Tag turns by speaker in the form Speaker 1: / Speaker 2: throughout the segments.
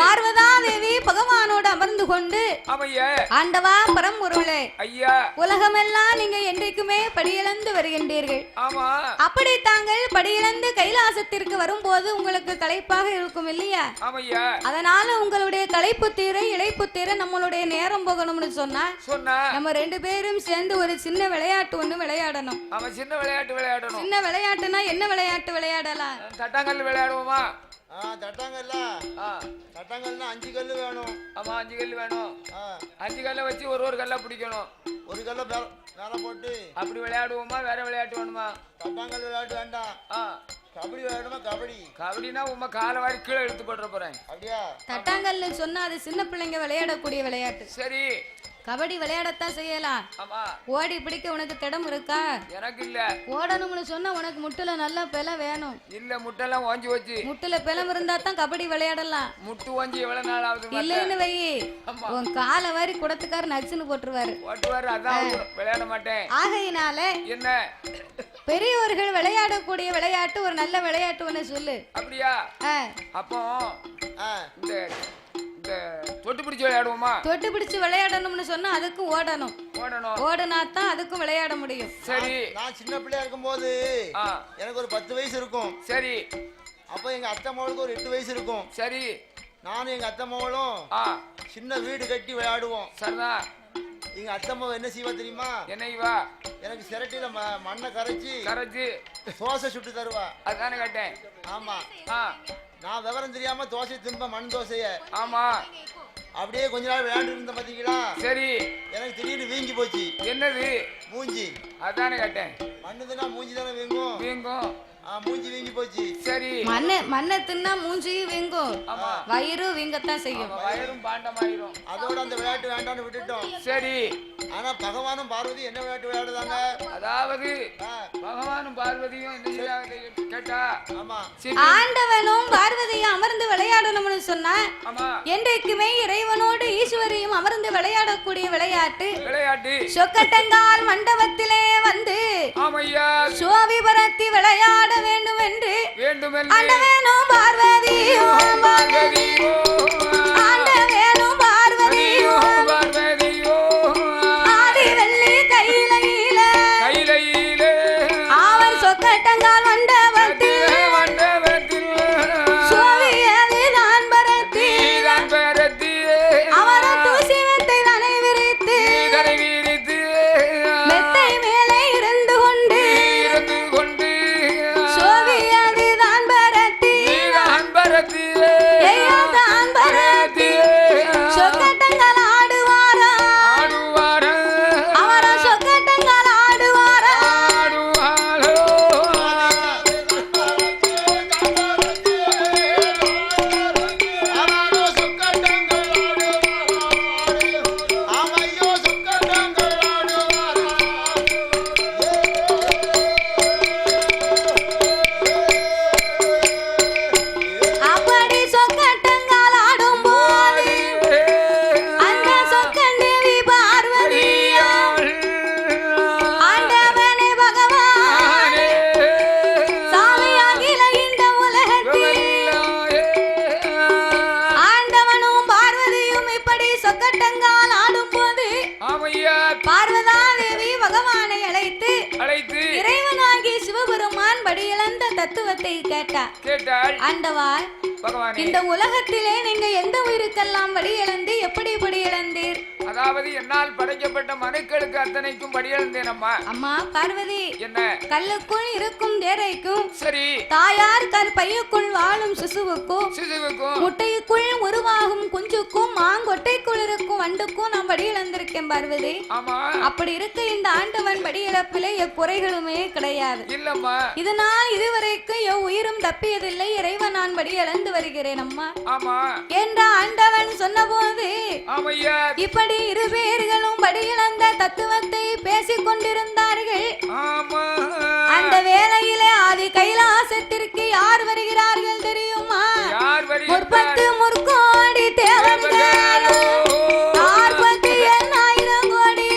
Speaker 1: பார்வதா தேவி பகவானோடு அமர்ந்து கொண்டு ஆண்டவா பரம்பொருளே ஐயா உலகமெல்லாம் நீங்க என்றைக்குமே படியிழந்து வருகின்றீர்கள். அப்படி தாங்கள் படியிழந்து கைலாசத்திற்கு வரும்போது உங்களுக்கு களைப்பாக இருக்கும் இல்லையா? அதனால உங்களுடைய களைப்பு தீர இழைப்பு தீர நம்மளுடைய நேரம் போகணும்னு சொன்னா நம்ம ரெண்டு பேரும் சேர்ந்து ஒரு சின்ன விளையாட்டு ஒண்ணு விளையாடணும். சின்ன விளையாட்டுனா என்ன விளையாட்டு விளையாடலாம்?
Speaker 2: தட்டாங்கல் விளையாடுவோமா?
Speaker 3: தட்டாங்கல்ல தட்டாங்கல்னா 5 கல்லு வேணும்.
Speaker 2: ஆமா 5 கல்லு வேணும். 5 கல்லை வச்சு ஒரு கல்லை பிடிக்கணும்.
Speaker 3: ஒரு கல்லை மேல போட்டு
Speaker 2: அப்படி விளையாடுவோமா? வேற விளையாட்டு வேணுமா?
Speaker 3: தட்டாங்கல் விளையாட்டு வேண்டாம். கபடி விளையாடுமா?
Speaker 2: கபடினா உமா காலை வாரி கீழே எடுத்து போட்டுற போறேன்.
Speaker 3: அப்படியா?
Speaker 1: தட்டாங்கல்னு சொன்னா அது சின்ன பிள்ளைங்க விளையாடக்கூடிய விளையாட்டு.
Speaker 2: சரி
Speaker 1: கபடி விளையாடத்தான் செய்யலாம். ஓடி பிடிக்க உனக்கு திடம் இருக்கா?
Speaker 2: எனக்கு இல்ல.
Speaker 1: ஓடணும்னு சொன்னா உனக்கு முட்டுல நல்ல பெலம் வேணும்.
Speaker 2: இல்ல முட்டெல்லாம் ஓஞ்சி வச்சு
Speaker 1: முட்டுல பெலம் இருந்தா தான் கபடி விளையாடலாம்.
Speaker 2: முட்டு ஓஞ்சி எவ்வளவு நாள் ஆகுது?
Speaker 1: இல்லன்னு வை உன் காலை வாரி குடத்துக்கார நச்சுன்னு போட்டுருவாரு.
Speaker 2: அதான் விளையாட மாட்டேன்.
Speaker 1: ஆகையினால
Speaker 2: என்ன
Speaker 1: பெரியவர்கள் விளையாடக்கூடிய விளையாட்டு ஒரு நல்ல விளையாட்டு ஒண்ணு சொல்லு.
Speaker 2: அப்படியா? அப்போ தொட்டு பிடிச்சு விளையாடுவோமா? தொட்டு
Speaker 1: பிடிச்சு விளையாடணும்னு சொன்னா அதுக்கும் ஓடணும். ஓடுனா தான் அதுக்கும் விளையாட முடியும்.
Speaker 2: சரி
Speaker 3: நான் சின்ன பிள்ளையா இருக்கும்போது எனக்கு ஒரு 10 வயசு இருக்கும்.
Speaker 2: சரி
Speaker 3: அப்ப எங்க அத்தை மகளுக்கு ஒரு 8 வயசு இருக்கும்.
Speaker 2: சரி
Speaker 3: நானும் எங்க அத்தை மகளும் சின்ன வீடு கட்டி விளையாடுவோம்.
Speaker 2: சரிதான்.
Speaker 3: எங்க அத்தை மகள் என்ன செய்வா தெரியுமா?
Speaker 2: என்ன செய்வா?
Speaker 3: எனக்கு சிரட்டில மண்ணை கரைச்சி தோசை சுட்டு தருவா.
Speaker 2: அதானே கேட்டேன்.
Speaker 3: ஆமா நான் விவரம் தெரியாம தோசை திம்ப மண் தோசைய.
Speaker 2: ஆமா
Speaker 3: அப்படியே கொஞ்ச நாள் விளையாண்டு இருந்த பாத்தீங்களா?
Speaker 2: சரி
Speaker 3: எனக்கு திடீர்னு வீங்கி போச்சு.
Speaker 2: என்னது?
Speaker 3: மூஞ்சி.
Speaker 2: அதானே கேட்டேன்.
Speaker 3: மண்ணுதுன்னா மூஞ்சி தானே வீங்கும். மூஞ்சி வீங்கி போச்சு.
Speaker 2: சரி
Speaker 1: மண்ணை தின்னா மூஞ்சியும் வீங்கும், வயிறு வீங்கத்தான் செய்யும்.
Speaker 2: வயிறும் பாண்டமாயிரும்.
Speaker 3: அதோட அந்த விளையாட்டு வேண்டாம்னு விட்டுட்டோம்.
Speaker 2: சரி
Speaker 3: ஆனா பகவானும் பார்வதி என்ன விளையாட்டு விளையாடுதாங்க?
Speaker 2: அதாவது பகவானும் பார்வதியும் என்ன கேட்டா
Speaker 1: ஆண்டவனும் பார்வதியும் அமர்ந்து விளையாடணும்னு சொன்னா என்றைக்குமே இறைவனோடு ஈஸ்வரியும் அமர்ந்து விளையாடக்கூடிய விளையாட்டு சொக்கட்டங்கால் மண்டபத்திலே வந்து சோவிபரத்தி விளையாட வேண்டும் என்று ஆண்டவனும் பார்வதியும் ஆண்டவனும் பார்வதியும் ஆதி வெள்ளி கையில அவர் சொக்கட்டங்கால் மண்டபத்தில் சோவியது நான் பரத்தி அவர் தூசி மெத்தை தனை விரித்து மெத்தை மேலே இருந்து கொண்டு சோவியது தான் பரத்தி தான் பரத்தி சொக்கட்டங்கால் ஆடுவாரா அவரா சொக்கட்டங்கால் ஆடுவாரா அப்படி சொக்கட்டங்கால் ஆடும்போது அந்த சொக்கண்டேவி பார்வதியா ஆண்டவனே பகவான் சாமியாகில இந்த உலகத்தில் ஆண்டவனும் பார்வதியும் இப்படி சொக்கட்டங்கால் ஆடும்போது பார்வதா தேவி பகவானை அழைத்து இறைவனாகி சிவபெருமான் படியிழந்த தத்துவத்தை கேட்டாள். ஆண்டவா இந்த உலகத்திலே நீங்க எந்த உயிருக்கெல்லாம் படி இழந்து எப்படி படி இழந்தீர்?
Speaker 2: அதாவது என்னால் படைக்கப்பட்ட மனுக்களுக்கு அத்தனைக்கும் படி இழந்தேன்.
Speaker 1: அம்மா பார்வதி
Speaker 2: என்ன
Speaker 1: கல்லுக்குள் இருக்கும் தேரைக்கும்
Speaker 2: சரி
Speaker 1: தாயார் பையுக்குள் வாழும் சிசுவுக்கும் முட்டைக்குள் உருவாகும் குஞ்சுக்கும் மாங்கொட்டைக்குள் இருக்கும் வண்டுக்கும் நான் படி இழந்திருக்கேன் பார்வதி. அப்படி இருக்க இந்த ஆண்டவன் படி இழப்பிலே எக்குறைகளுமே கிடையாது.
Speaker 2: இல்லம்மா
Speaker 1: இதனால் இதுவரைக்கும் எவ் உயிரும் தப்பியதில்லை. இறைவன் நான் படி இழந்து வருகிறேன் அம்மா என்ற ஆண்டவன் சொன்ன போது இப்படி இரு பேர்களும் படி இழந்த தத்துவத்தை பேசிக் கொண்டிருந்தார்கள். அந்த வேளையிலே ஆதி கைலாசத்திற்கு யார் வருகிறார்கள் தெரியுமா? 30 முற்கோடி தேவர்களும் 48,000 கோடி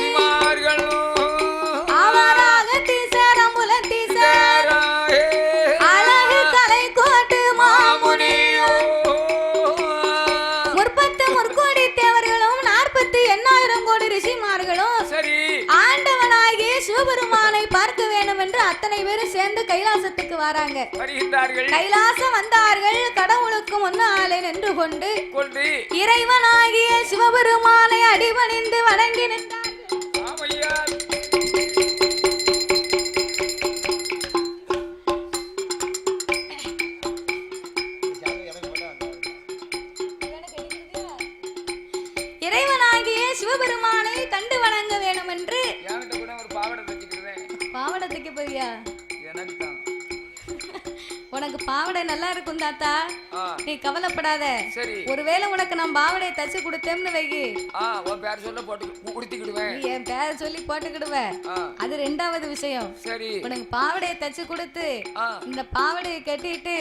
Speaker 1: அவராக தீசரம் உலத்தீசர் அழகு கலை கோட்டு மாமுனியோ கைலாசத்துக்கு வராங்க.
Speaker 2: வருகின்றார்கள்.
Speaker 1: கைலாசம் வந்தார்கள். கடவுளுக்கு முன்னாலே நின்று கொண்டு இறைவனாகிய சிவபெருமானை அடிபணிந்து வணங்கி நின்றார்கள்.
Speaker 2: ஆமையா
Speaker 1: இறைவனாகிய சிவபெருமானை கண்டு வணங்க வேணும் என்று
Speaker 2: என்கிட்ட கூட ஒரு பாவாடை தைச்சிக்கிறேன்.
Speaker 1: பாவாடை தைக்க போறியா?
Speaker 2: எனக்கு தான்.
Speaker 1: உனக்கு பாவாடை நல்லா இருக்கும் தாத்தா, நீ கவலைப்படாத.
Speaker 2: சரி,
Speaker 1: ஒருவேளை உனக்கு நான் பாவாடையை தச்சு கொடுத்தேன்னு வைகி,
Speaker 2: உன் பேர் சொல்ல போட்டு குடுத்திக்கிடுவேன்.
Speaker 1: நீ என் பேரை சொல்லி போட்டுக்கிடுவேன். அது ரெண்டாவது விஷயம்.
Speaker 2: சரி,
Speaker 1: உனக்கு பாவாடையை தச்சு கொடுத்து இந்த பாவாடையை கட்டிட்டு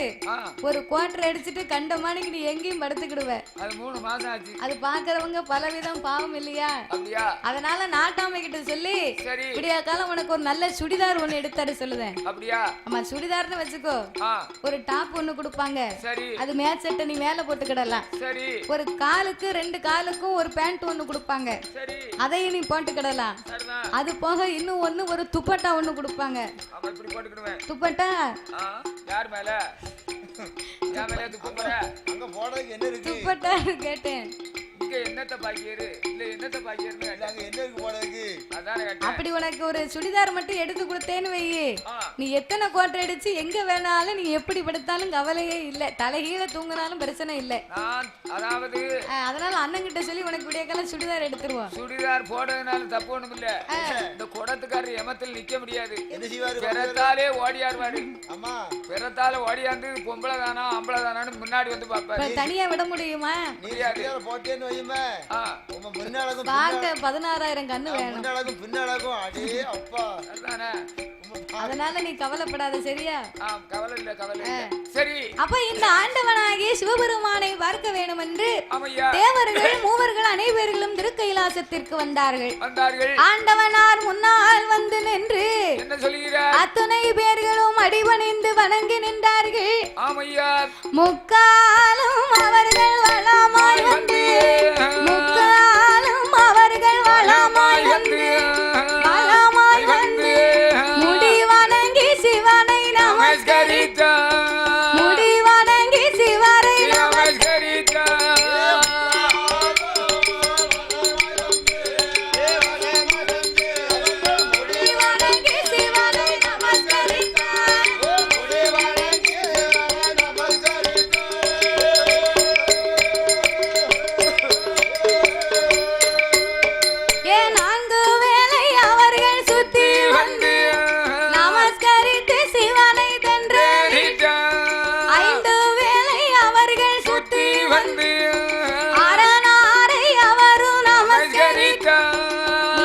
Speaker 1: ஒரு குவார்டர் அடிச்சுட்டு கண்ட மாணிக்கு நீ எங்கேயும் படுத்துக்கிடுவ.
Speaker 2: அது 3 மாசம் ஆச்சு.
Speaker 1: அது பாக்குறவங்க பலவிதம் பாவம் இல்லையா?
Speaker 2: அப்படியா?
Speaker 1: அதனால நாட்டாமை கிட்ட சொல்லி விடியா காலம் உனக்கு ஒரு நல்ல சுடிதார் ஒண்ணு எடுத்தாரு சொல்லுவேன்.
Speaker 2: அப்படியா?
Speaker 1: ஆமா, சுடிதார்னு வச்சுக்கோ. ஒரு டாப் ஒண்ணு கொடுப்பாங்க. சரி, அது மேட்ச் செட்டை நீ மேல போட்டுக்கிடலாம். சரி, ஒரு காலுக்கு 2 காலுக்கும் ஒரு பேண்ட் ஒண்ணு கொடுப்பாங்க. சரி, அதையும் நீ போட்டுக்கிடலாம். அது போக இன்னும் ஒண்ணு ஒரு துப்பட்டா ஒண்ணு கொடுப்பாங்க.
Speaker 2: அப்ப இப்படி போட்டுக்கிடுவேன்.
Speaker 1: துப்பட்டா
Speaker 2: யார் மேல? யார் மேல துப்பட்டா?
Speaker 3: அங்க போடுறதுக்கு என்ன இருக்கு?
Speaker 1: துப்பட்டா கேட்டேன்.
Speaker 2: இங்க என்னத்த பாக்கியரு இல்ல என்னத்த பாக்கியருன்னு
Speaker 3: அங்க என்ன இருக்கு போடுறதுக்கு?
Speaker 2: அதானே கேட்டேன்.
Speaker 1: அப்படி உனக்கு ஒரு சுடிதார் மட்டும் எடுத்து கொடுத்தேன்னு வை, நீ எத்தனை கோட்டை அடிச்சு எங்க வேணாலும் நீ எப்படி படுத்தாலும் கவலையே இல்ல, தலைகீழ தூங்கினாலும் பிரச்சனை இல்ல.
Speaker 2: அதாவது
Speaker 1: அதனால அண்ணன் கிட்ட சொல்லி உனக்கு விடியக்காலம் சுடிதார் எடுத்துருவோம்.
Speaker 2: சுடிதார் போடுறதுனால தப்பு ஒண்ணும் இல்ல. இந்த குடத்துக்காரர் எமத்தில் நிக்க முடியாது.
Speaker 3: என்ன செய்வாரு?
Speaker 2: பிறத்தாலே ஓடியாருவாரு.
Speaker 3: ஆமா,
Speaker 2: பிறத்தால ஓடியாந்து பொம்பளை தானா ஆம்பளை தானான்னு முன்னாடி வந்து பாப்பாரு.
Speaker 1: தனியா விட முடியுமா?
Speaker 3: முடியாது. போட்டேன்னு வையுமே, உங்க முன்னாலகும்
Speaker 1: பார்க்க 16,000 கண்ணு வேணும்.
Speaker 3: முன்னாலகும் பின்னாலகும் அடே அப்பா.
Speaker 2: அதானே,
Speaker 1: அதனால நீ கவலைப்படாத, சரியா?
Speaker 2: கவலை இல்ல, கவலை இல்ல. சரி,
Speaker 1: அப்ப இந்த ஆண்டவனாகிய சிவபெருமானை பார்க்க வேண்டும் என்று
Speaker 2: ஆமையா
Speaker 1: தேவர்கள் மூவர்கள் அனைவர்களும் திருக்கைலாசத்திற்கு வந்தார்கள்.
Speaker 2: வந்தார்கள்.
Speaker 1: ஆண்டவனார் முன்னால் வந்து நின்று
Speaker 2: என்ன சொல்கிறார்?
Speaker 1: அத்தனை பேர்களும் அடிபணிந்து வணங்கி நின்றார்கள்.
Speaker 2: ஆமையா
Speaker 1: முக்காலும் அவர்கள் வளமாய் வந்து, முக்காலும் அவர்கள் வளமாய் வந்து, வளமாய் வந்து முடி வணங்கி சிவனை நமஸ்கரித்தார். முடி வணங்கி சிவனை நமஸ்கரித்தார். முடி வணங்கி சிவனை நமஸ்கரித்தார். ஏ 4 வேளை அவர்கள் சுத்தி வந்து நமஸ்கரித்து சிவனை தென்று, 5 வேளை அவர்கள் சுத்தி வந்து அரணாரை அவரும் நமஸ்கரித்தார்.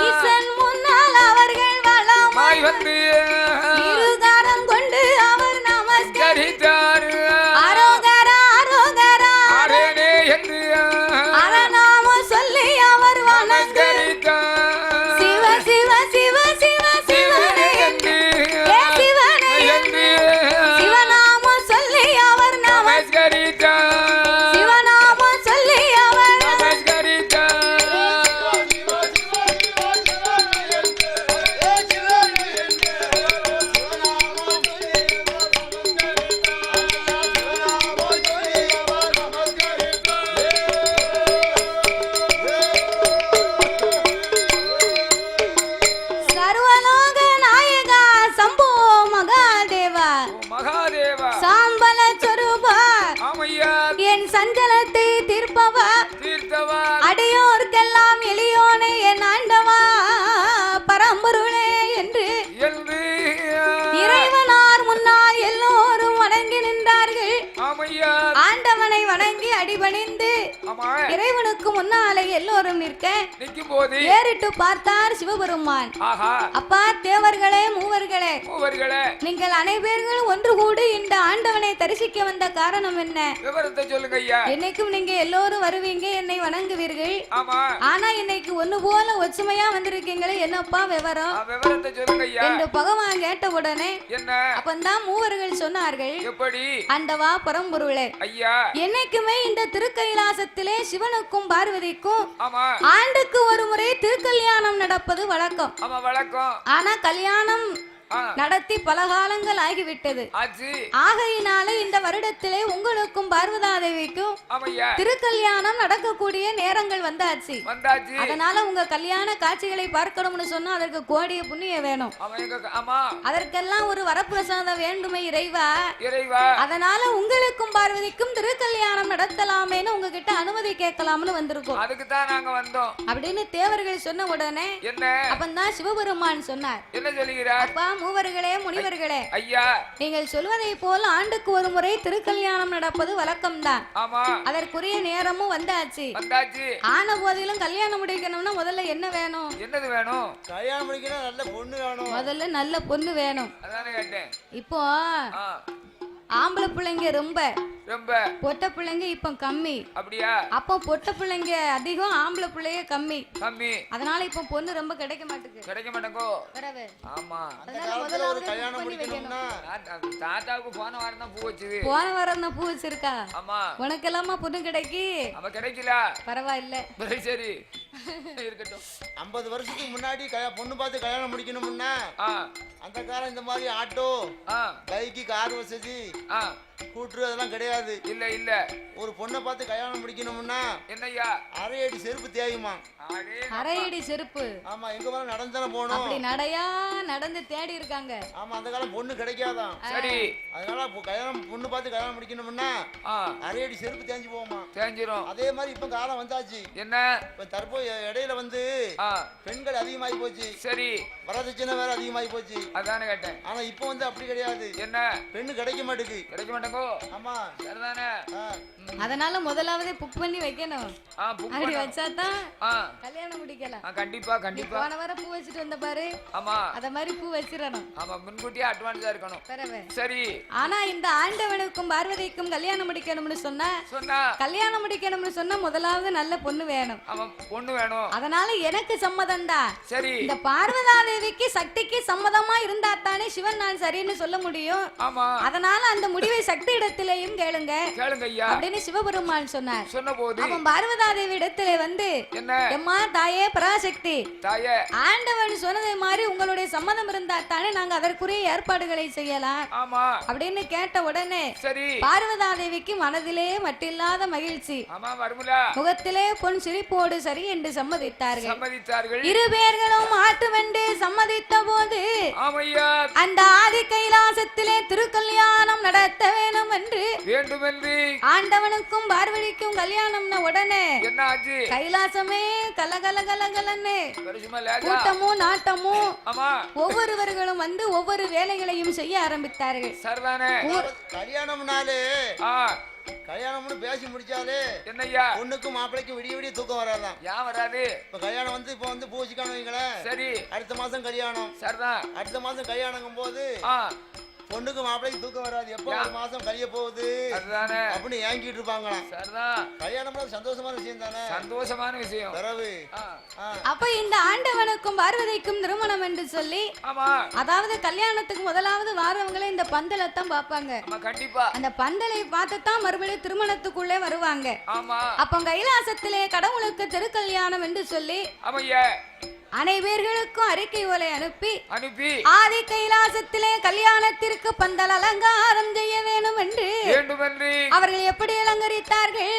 Speaker 1: ஈசன் முன்னால் அவர்கள் வளமாய் வந்து இருகரம் கொண்டு அவர் நமஸ்கரித்தார். அரோகரா அரோகரா அரணாமம் சொல்லி அவர் நமஸ்கரித்தார். சிவ சிவ சிவ சிவ சிவனே என்று, ஏ சிவனே என்று சிவநாமம் சொல்லி அவர் நமஸ்கரித்தார். சிவநாமம் சொல்லி அவர்
Speaker 2: நமஸ்கரித்தார்.
Speaker 1: சர்வலோக நாயகா சம்போ மகாதேவா
Speaker 2: மகாதேவா
Speaker 1: சாம்பல சொரூபா
Speaker 2: ஆமையா
Speaker 1: என் சஞ்சலத்தை தீர்ப்பவா
Speaker 2: தீர்த்தவா
Speaker 1: அடியோர்க்கெல்லாம் எளியோனை என் ஆண்டவா பரம்பொருளே என்று
Speaker 2: எழுது
Speaker 1: இறைவனார் முன்னால் எல்லோரும் வணங்கி நின்றார்கள்.
Speaker 2: ஆமையா
Speaker 1: ஆண்டவனை வணங்கி அடிபணிந்து
Speaker 2: ஆமா
Speaker 1: இறைவனுக்கு முன்னாலே எல்லோரும் நிற்க
Speaker 2: நிக்கும் போது
Speaker 1: ஏறிட்டு பார்த்தார் சிவபெருமான்.
Speaker 2: ஆஹா,
Speaker 1: அப்பா தேவர்களே மூவர்களே,
Speaker 2: மூவர்களே
Speaker 1: நீங்கள் அனைவர்களும் ஒன்று கூடி இந்த ஆண்டவனை தரிசிக்க வந்த காரணம் என்ன?
Speaker 2: விவரத்தை சொல்லுங்க ஐயா.
Speaker 1: என்னைக்கும் நீங்க எல்லோரும் வருவீங்க, என்னை வணங்குவீர்கள்.
Speaker 2: ஆமா,
Speaker 1: ஆனா இன்னைக்கு ஒண்ணு போல ஒற்றுமையா வந்திருக்கீங்களே, என்னப்பா விவரம்
Speaker 2: விவரத்தை சொல்லுங்க ஐயா
Speaker 1: என்று பகவான் கேட்ட உடனே
Speaker 2: என்ன
Speaker 1: அப்பந்தான் மூவர்கள் சொன்னார்கள்,
Speaker 2: எப்படி?
Speaker 1: ஆண்டவா பரம்பொருளே,
Speaker 2: ஐயா
Speaker 1: என்னைக்குமே இந்த திருக்கைலாசத்திலே சிவனுக்கும் பார்வதிக்கும்
Speaker 2: ஆமா
Speaker 1: ஆண்டுக்கு ஒரு முறை திருக்கல்யாணம் நடப்பது வழக்கம்.
Speaker 2: ஆமா வழக்கம்.
Speaker 1: ஆனா கல்யாணம் நடத்தி பல காலங்கள் ஆகிவிட்டது. ஆகையினால இந்த வருடத்திலே உங்களுக்கும் பார்வதாதேவிக்கும் திருக்கல்யாணம் நடக்கக்கூடிய நேரங்கள் வந்தாச்சு. அதனால உங்க கல்யாண காட்சிகளை பார்க்கணும்னு சொன்னா அதற்கு கோடிய புண்ணியம் வேணும். அதற்கெல்லாம் ஒரு வரப்பிரசாதம் வேண்டுமே இறைவா. அதனால உங்களுக்கும் பார்வதிக்கும் திருக்கல்யாணம் நடத்தலாமேன்னு உங்ககிட்ட அனுமதி கேட்கலாம்னு வந்திருக்கோம்.
Speaker 2: அதுக்கு தான் நாங்க வந்தோம்
Speaker 1: அப்படின்னு தேவர்கள் சொன்ன உடனே அப்பந்தான் சிவபெருமான் சொன்னார்.
Speaker 2: என்ன சொல்லுகிறார்?
Speaker 1: அப்பா மூவர்களே முனிவர்களே,
Speaker 2: ஐயா
Speaker 1: நீங்கள் சொல்வதை போல் ஆண்டுக்கு ஒரு முறை திருக்கல்யாணம் நடப்பது வழக்கம்தான். அதற்குரிய நேரமும் வந்தாச்சு. ஆன போதிலும் கல்யாணம் முடிக்கணும்னா முதல்ல என்ன வேணும்?
Speaker 2: என்னது வேணும்?
Speaker 3: கல்யாணம் முடிக்கணும் நல்ல பொண்ணு வேணும்.
Speaker 1: முதல்ல நல்ல பொண்ணு வேணும்.
Speaker 2: அதானே கேட்டேன்.
Speaker 1: இப்போ ஆம்பளை பிள்ளைங்க ரொம்ப
Speaker 2: ரொம்ப
Speaker 1: பொட்ட பிள்ளைங்க இப்ப கம்மி.
Speaker 2: அப்படியா?
Speaker 1: அப்போ பொட்ட பிள்ளைங்க அதிகம், ஆம்பளை பிள்ளைங்க கம்மி. அதனால இப்ப பொண்ணு ரொம்ப கிடைக்க மாட்டேங்குது.
Speaker 2: கிடைக்க மாட்டேங்கோ. ஆமா.
Speaker 1: அதனால முதல்ல
Speaker 3: ஒரு கல்யாணம் முடிக்கணும்னா
Speaker 2: தாத்தாவுக்கு போன வாரம் தான் பூ வச்சது.
Speaker 1: போன வாரம் தான் பூ வச்சிருக்கா?
Speaker 2: ஆமா.
Speaker 1: உனக்கு எல்லாமா பொண்ணு கிடைக்கி?
Speaker 2: அவ கிடைக்கல.
Speaker 1: பரவாயில்ல.
Speaker 2: சரி இருக்கட்டும்.
Speaker 3: 50 வருஷத்துக்கு முன்னாடி பொண்ணு பார்த்து கல்யாணம் முடிக்கணும்னா அந்த காலம் இந்த மாதிரி ஆட்டோ பைக்கு கார் வசதி கூட்டுரு அதெல்லாம் கிடையாது.
Speaker 2: இல்ல இல்ல.
Speaker 3: ஒரு பொண்ணை பார்த்து கல்யாணம் முடிக்கணும்னா
Speaker 2: என்னய்யா?
Speaker 3: அரை அடி செருப்பு தேயுமா?
Speaker 1: அரை அடி செருப்பு?
Speaker 3: ஆமா. எங்க போனா நடந்தானே போகணும்.
Speaker 1: அப்படி நடையா நடந்து தேடி இருக்காங்க.
Speaker 3: ஆமா. அந்த காலம் பொண்ணு கிடைக்காதான்.
Speaker 2: சரி.
Speaker 3: அதனால கல்யாணம் பொண்ணு பார்த்து கல்யாணம் முடிக்கணும்னா அரை அடி செருப்பு தேஞ்சு போகுமா?
Speaker 2: தேஞ்சிரும்.
Speaker 3: அதே மாதிரி இப்ப காலம் வந்தாச்சு.
Speaker 2: என்ன?
Speaker 3: இப்ப தற்போது இடையில வந்து பெண்கள் அதிகமாகி போச்சு.
Speaker 2: சரி.
Speaker 3: வரதட்சணை வேற அதிகமாகி போச்சு.
Speaker 2: அதானே கேட்டேன்.
Speaker 3: ஆனா இப்போ வந்து அப்படி கிடையாது.
Speaker 2: என்ன?
Speaker 3: பெண்ணு கிடைக்க மாட்டேங்குது.
Speaker 2: கிடைக்க மாட்டேங்கோ.
Speaker 3: ஆமா.
Speaker 2: சரிதானே?
Speaker 1: அதனால முதலாவது புக் பண்ணி வைக்கணும். அப்படி வச்சாதான் கல்யாணம் முடிக்கலாம்.
Speaker 2: கண்டிப்பா கண்டிப்பா.
Speaker 1: போன வாரம் பூ வச்சிட்டு வந்த பாரு.
Speaker 2: ஆமா.
Speaker 1: அத மாதிரி பூ வச்சிரணும்.
Speaker 2: ஆமா. முன்கூட்டியே அட்வான்ஸா இருக்கணும். சரி.
Speaker 1: ஆனா இந்த ஆண்டவனுக்கும் பார்வதிக்கும் கல்யாணம் முடிக்கணும்னு சொன்னா கல்யாணம் முடிக்கணும்னு சொன்னா முதலாவது நல்ல பொண்ணு வேணும்.
Speaker 2: ஆமா. பொண்ணு வேணும்.
Speaker 1: அதனால எனக்கு சம்மதம்டா.
Speaker 2: சரி.
Speaker 1: இந்த பார்வதாதேவிக்கு சக்திக்கு சம்மதமா இருந்தா தானே சிவன் நான் சரின்னு சொல்ல முடியும்.
Speaker 2: ஆமா.
Speaker 1: அதனால அந்த முடிவை சக்தி இடத்திலேயும் கேளுங்க.
Speaker 2: கேளுங்க ஐயா
Speaker 1: அப்படின்னு சிவபெருமான் சொன்னார்.
Speaker 2: சொன்னபோது
Speaker 1: அவன் பார்வதாதேவி இடத்திலே வந்து
Speaker 2: என்ன?
Speaker 1: எம்மா தாயே பராசக்தி,
Speaker 2: தாயே
Speaker 1: ஆண்டவன் சொன்னதை மாதிரி உங்களுடைய சம்மதம் இருந்தா தானே நாங்க அதற்குரிய ஏற்பாடுகளை செய்யலாம்.
Speaker 2: ஆமா.
Speaker 1: அப்படின்னு கேட்ட உடனே
Speaker 2: சரி.
Speaker 1: பார்வதாதேவிக்கு மனதிலே மட்டில்லாத மகிழ்ச்சி.
Speaker 2: ஆமா. வருமுலா.
Speaker 1: முகத்திலே பொன் சிரிப்போடு சரி என்று சம்மதித்தார்கள்.
Speaker 2: சம்மதித்தார்கள்.
Speaker 1: இரு பேர்களும் ஆட்டுமென்று சம்மதித்த போது அந்த ஆதி கைலாசத்திலே திருக்கல்யாணம் நடத்த வேணும் என்று ஆண்டவனுக்கும் பார்வதிக்கும் கல்யாணம்னா உடனே
Speaker 2: என்ன ஆச்சு?
Speaker 1: கைலாசமே கலகலகலகலன்னு கூட்டமும் நாட்டமும் ஒவ்வொருவர்களும் வந்து ஒவ்வொரு வேலைகளையும் செய்ய ஆரம்பித்தார்கள்.
Speaker 3: கல்யாணம்னாலே கல்யாணம்னு பேசி முடிச்சாலே
Speaker 2: என்னய்யா?
Speaker 3: பொண்ணுக்கும் மாப்பிளைக்கும் விடிய விடிய தூக்கம் வராதான்.
Speaker 2: ஏன் வராது?
Speaker 3: இப்ப கல்யாணம் வந்து இப்ப வந்து பூச்சிக்கான வைங்களேன்.
Speaker 2: சரி.
Speaker 3: அடுத்த மாசம் கல்யாணம்.
Speaker 2: சரிதான்.
Speaker 3: அடுத்த மாசம் கல்யாணங்கும் போது பொண்ணுக்கு மாப்பிளைக்கு தூக்கம் வராது. எப்போ ஒரு மாசம் கழிய போகுது அப்படின்னு ஏங்கிட்டு இருப்பாங்களாம். கல்யாணம் சந்தோஷமான விஷயம் தானே?
Speaker 2: சந்தோஷமான விஷயம்.
Speaker 1: அப்ப இந்த ஆண்டவனுக்கும் பார்வதிக்கும் திருமணம் என்று சொல்லி அதாவது கல்யாணத்துக்கு முதலாவது வாரவங்களே இந்த பந்தலத்தான் பாப்பாங்க.
Speaker 2: கண்டிப்பா
Speaker 1: அந்த பந்தலை பார்த்துதான் மறுபடியும் திருமணத்துக்குள்ளே வருவாங்க. அப்ப கைலாசத்திலே கடவுளுக்கு திருக்கல்யாணம் என்று சொல்லி அனைவர்களுக்கும் அறிக்கை ஓலை அனுப்பி ஆதி கைலாசத்திலே கல்யாணத்திற்கு பந்தல் அலங்காரம் செய்ய வேண்டும் என்று அவர்கள் எப்படி அலங்கரித்தார்கள்?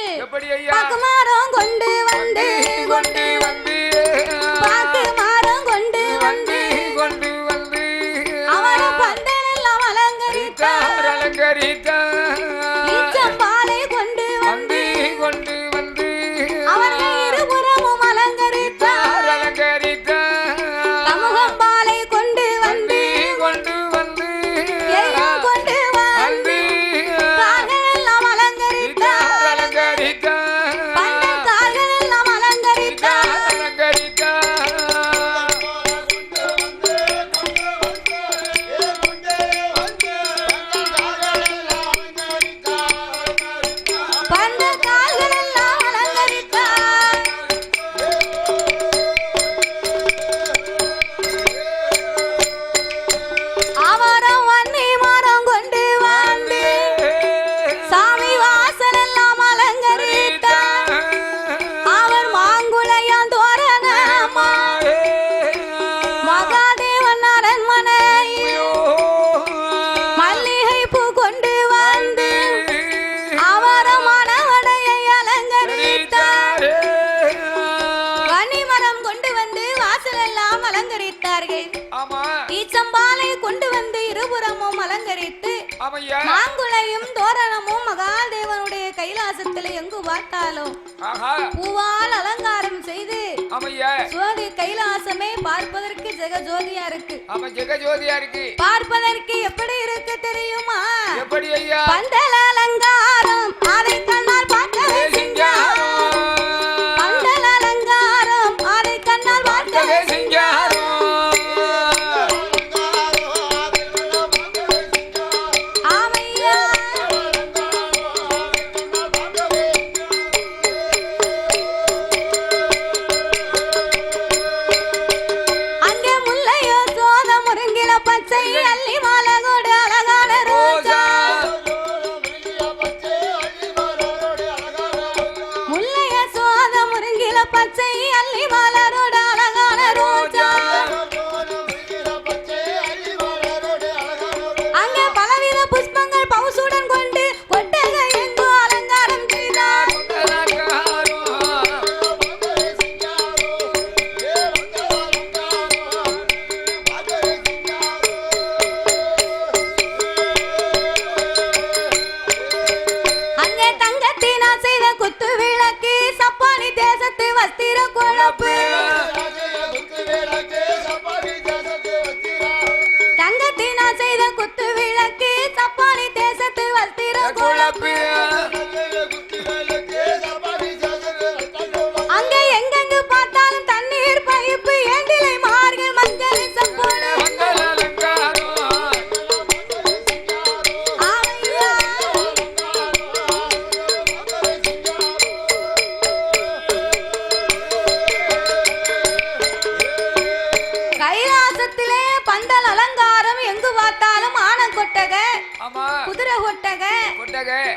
Speaker 1: பாக்குமாரம் கொண்டு வந்து பாக்குமாரம் கொண்டு வந்து அவரை பந்தல் எல்லாம் அலங்கரித்தார். ஈச்சம்பாலை கொண்டு வந்து அவர்கள் இருபுறமும் அலங்கரித்தார். தமுகம்பாலை கொண்டு வந்து எல்லாம் கொண்டு வந்து கால்கள் எல்லாம் அலங்கரித்தார். பந்தல் கால்கள் எங்கு பார்த்தாலும் பூவால் அலங்காரம் செய்து ஜோதி கைலாசமே பார்ப்பதற்கு ஜெகஜோதியா இருக்கு.
Speaker 2: ஜெகஜோதியா இருக்கு.
Speaker 1: பார்ப்பதற்கு எப்படி இருக்கு தெரியுமா?
Speaker 2: எப்படி ஐயா?
Speaker 1: பந்தல் அலங்காரம் அதை கண்ணால் பார்க்கவே சிங்காரம். பந்தல் அலங்காரம் அதை கண்ணால் பார்க்கவே சிங்காரம்.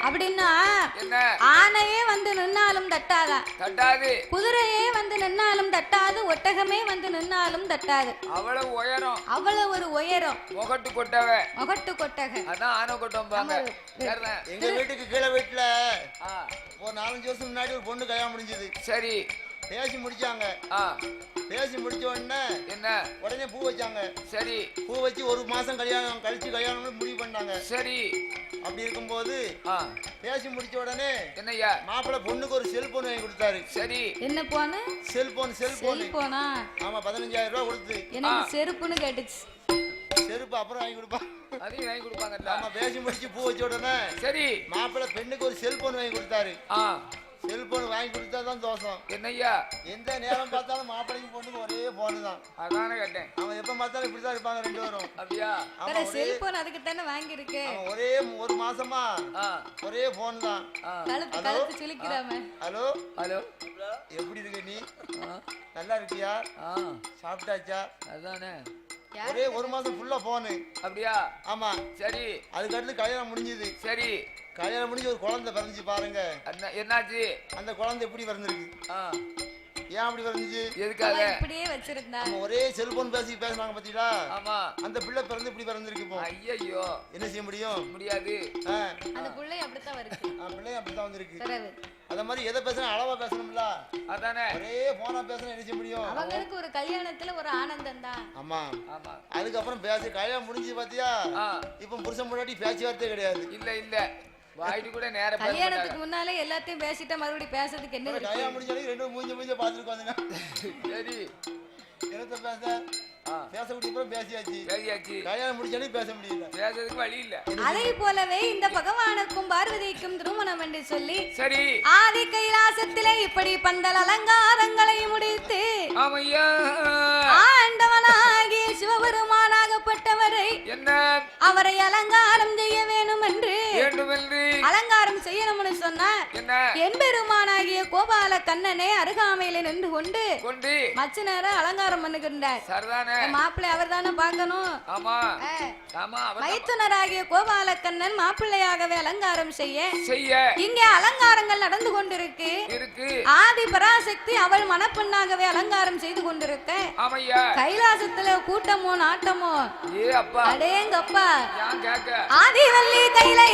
Speaker 1: அப்படின்னா ஆனையே வந்து நின்னாலும் தட்டாதா?
Speaker 2: தட்டாது.
Speaker 1: குதிரையே வந்து நின்னாலும் தட்டாது. ஒட்டகமே வந்து நின்னாலும் தட்டாது.
Speaker 2: அவ்வளவு உயரம்.
Speaker 1: அவ்வளவு ஒரு உயரம்.
Speaker 2: முகட்டு கொட்டக.
Speaker 1: முகட்டு கொட்டக.
Speaker 2: அதான் ஆனை கொட்டம் பாங்க.
Speaker 3: எங்க வீட்டுக்கு கீழே வீட்டுல ஒரு 4-5 வருஷம் முன்னாடி ஒரு பொண்ணு கல்யாணம் முடிஞ்சது.
Speaker 2: சரி.
Speaker 3: பேசி முடிச்சாங்க. பேசி முடிச்ச உடனே
Speaker 2: என்ன
Speaker 3: உடனே பூ வச்சாங்க.
Speaker 2: சரி.
Speaker 3: பூ வச்சு ஒரு மாசம் கல்யாணம் கழிச்சு கல்யாணம் முடிவு பண்ணாங்க.
Speaker 2: சரி.
Speaker 3: அப்படி இருக்கும்போது பேசி முடிச்ச உடனே
Speaker 2: என்னய்யா
Speaker 3: மாப்பிள்ளை பொண்ணுக்கு ஒரு செல்போன் வாங்கி கொடுத்தாரு.
Speaker 2: சரி.
Speaker 1: என்ன போன்?
Speaker 3: செல்போனா? ஆமா, 15,000 ரூபாய் கொடுத்து.
Speaker 1: எனக்கு செருப்புன்னு கேட்டுச்சு.
Speaker 3: செருப்பு அப்புறம் வாங்கி கொடுப்பாங்க.
Speaker 2: அதையும் வாங்கி கொடுப்பாங்க.
Speaker 3: ஆமா, பேசி முடிச்சு பூ வச்ச உடனே சரி மாப்பிள்ளை பெண்ணுக்கு ஒரு செல்போன் வாங்கி கொடுத்தாரு. செல்போன் வாங்கி கொடுத்தாதான் தோஷம்.
Speaker 2: என்னய்யா?
Speaker 3: எந்த நேரம் பார்த்தாலும் மாப்பிள்ளைக்கு பொண்ணுக்கு ஒரே போன் தான்.
Speaker 2: அதானே கேட்டேன்.
Speaker 3: அவன் எப்ப பார்த்தாலும் இப்படிதான் இருப்பாங்க 2 பேரும்.
Speaker 1: அப்படியா? செல்போன் அதுக்கு தானே வாங்கி இருக்கேன்.
Speaker 3: ஒரே ஒரு மாசமா ஒரே போன் தான்.
Speaker 1: கழுத்து சிலிக்கிறாம.
Speaker 3: ஹலோ ஹலோ, எப்படி இருக்க நீ? நல்லா இருக்கியா? சாப்பிட்டாச்சா?
Speaker 2: அதானே.
Speaker 3: ஒரே ஒரு மாசம் ஃபுல்லா போனு.
Speaker 2: அப்படியா?
Speaker 3: ஆமா.
Speaker 2: சரி.
Speaker 3: அதுக்கு அடுத்து கல்யாணம் முடிஞ்சது.
Speaker 2: சரி.
Speaker 3: கல்யாணம் முடிஞ்சு ஒரு குழந்தை பிறந்துச்சு பாருங்க.
Speaker 2: என்னாச்சு?
Speaker 3: அந்த குழந்தை எப்படி பிறந்திருக்கு? ஏன் அப்படி பிறந்துச்சு?
Speaker 1: எதுக்காக இப்படியே வச்சிருந்தாங்க?
Speaker 3: ஒரே செல்போன் பேசுனாங்க பாத்தீங்களா?
Speaker 2: ஆமா.
Speaker 3: அந்த பிள்ளை பிறந்து இப்படி பிறந்திருக்கு. இப்போ
Speaker 2: ஐயோ
Speaker 3: என்ன செய்ய முடியும்?
Speaker 2: முடியாது.
Speaker 1: அந்த பிள்ளை அப்படித்தான் வருது.
Speaker 3: பிள்ளை அப்படித்தான் வந்திருக்கு. அத மாதிரி எதை பேசணும் அளவா பேசணும்ல. அதானே. ஒரே போனா பேசணும் என்ன செய்ய முடியும்?
Speaker 1: அவங்களுக்கு ஒரு கல்யாணத்துல ஒரு ஆனந்தம் தான்.
Speaker 3: ஆமா ஆமா. அதுக்கப்புறம் பேசி கல்யாணம் முடிஞ்சு பாத்தியா? இப்ப புருஷன் முன்னாடி பேச்சுவார்த்தை கிடையாது.
Speaker 2: இல்ல இல்ல, வாய்ட்டு கூட நேரா
Speaker 1: கல்யாணத்துக்கு முன்னாலே எல்லாத்தையும் பேசிட்டா மறுபடியும் பேசுறதுக்கு என்ன இருக்கு?
Speaker 3: கல்யாணம் முடிஞ்சாலே ரெண்டு மூஞ்ச பாத்துட்டு வந்தீங்க.
Speaker 2: சரி.
Speaker 3: என்னத்த பேச? பேசக்கூடிய அப்புறம் பேசியாச்சு. கல்யாணம் முடிஞ்சாலே பேச முடியல.
Speaker 2: பேசுறதுக்கு வழி இல்ல.
Speaker 1: அதே போலவே இந்த பகவானுக்கும் பார்வதிக்கும் திருமணம் என்று சொல்லி
Speaker 2: சரி
Speaker 1: ஆதி கைலாசத்திலே இப்படி பந்தல் அலங்காரங்களை முடித்து
Speaker 2: ஆமையா
Speaker 1: ஆண்டவனாகிய சிவபெருமானாகப்பட்டவரை
Speaker 2: என்ன
Speaker 1: அவரை அலங்காரம் செய்ய வேண்டும் என்று அலங்காரம் செய்யணும்னு சொன்னா என் பெருமானாகிய கோபால கண்ணனே அருகாமையில நின்று கொண்டு மச்ச நேரம் அலங்காரம் பண்ணுகின்றார். மாப்பிள்ளை அவர் தானே பார்க்கணும். மைத்துனராகிய கோபால கண்ணன் மாப்பிள்ளையாகவே அலங்காரம் செய்ய இங்கே அலங்காரங்கள் நடந்து கொண்டிருக்கு. ஆதி பராசக்தி அவள் மணப்பெண்ணாகவே அலங்காரம் செய்து கொண்டிருக்க கைலாசத்துல கூட்டமோ நாட்டமோ அடேங்கப்பா. ஆதிவல்லி கைலை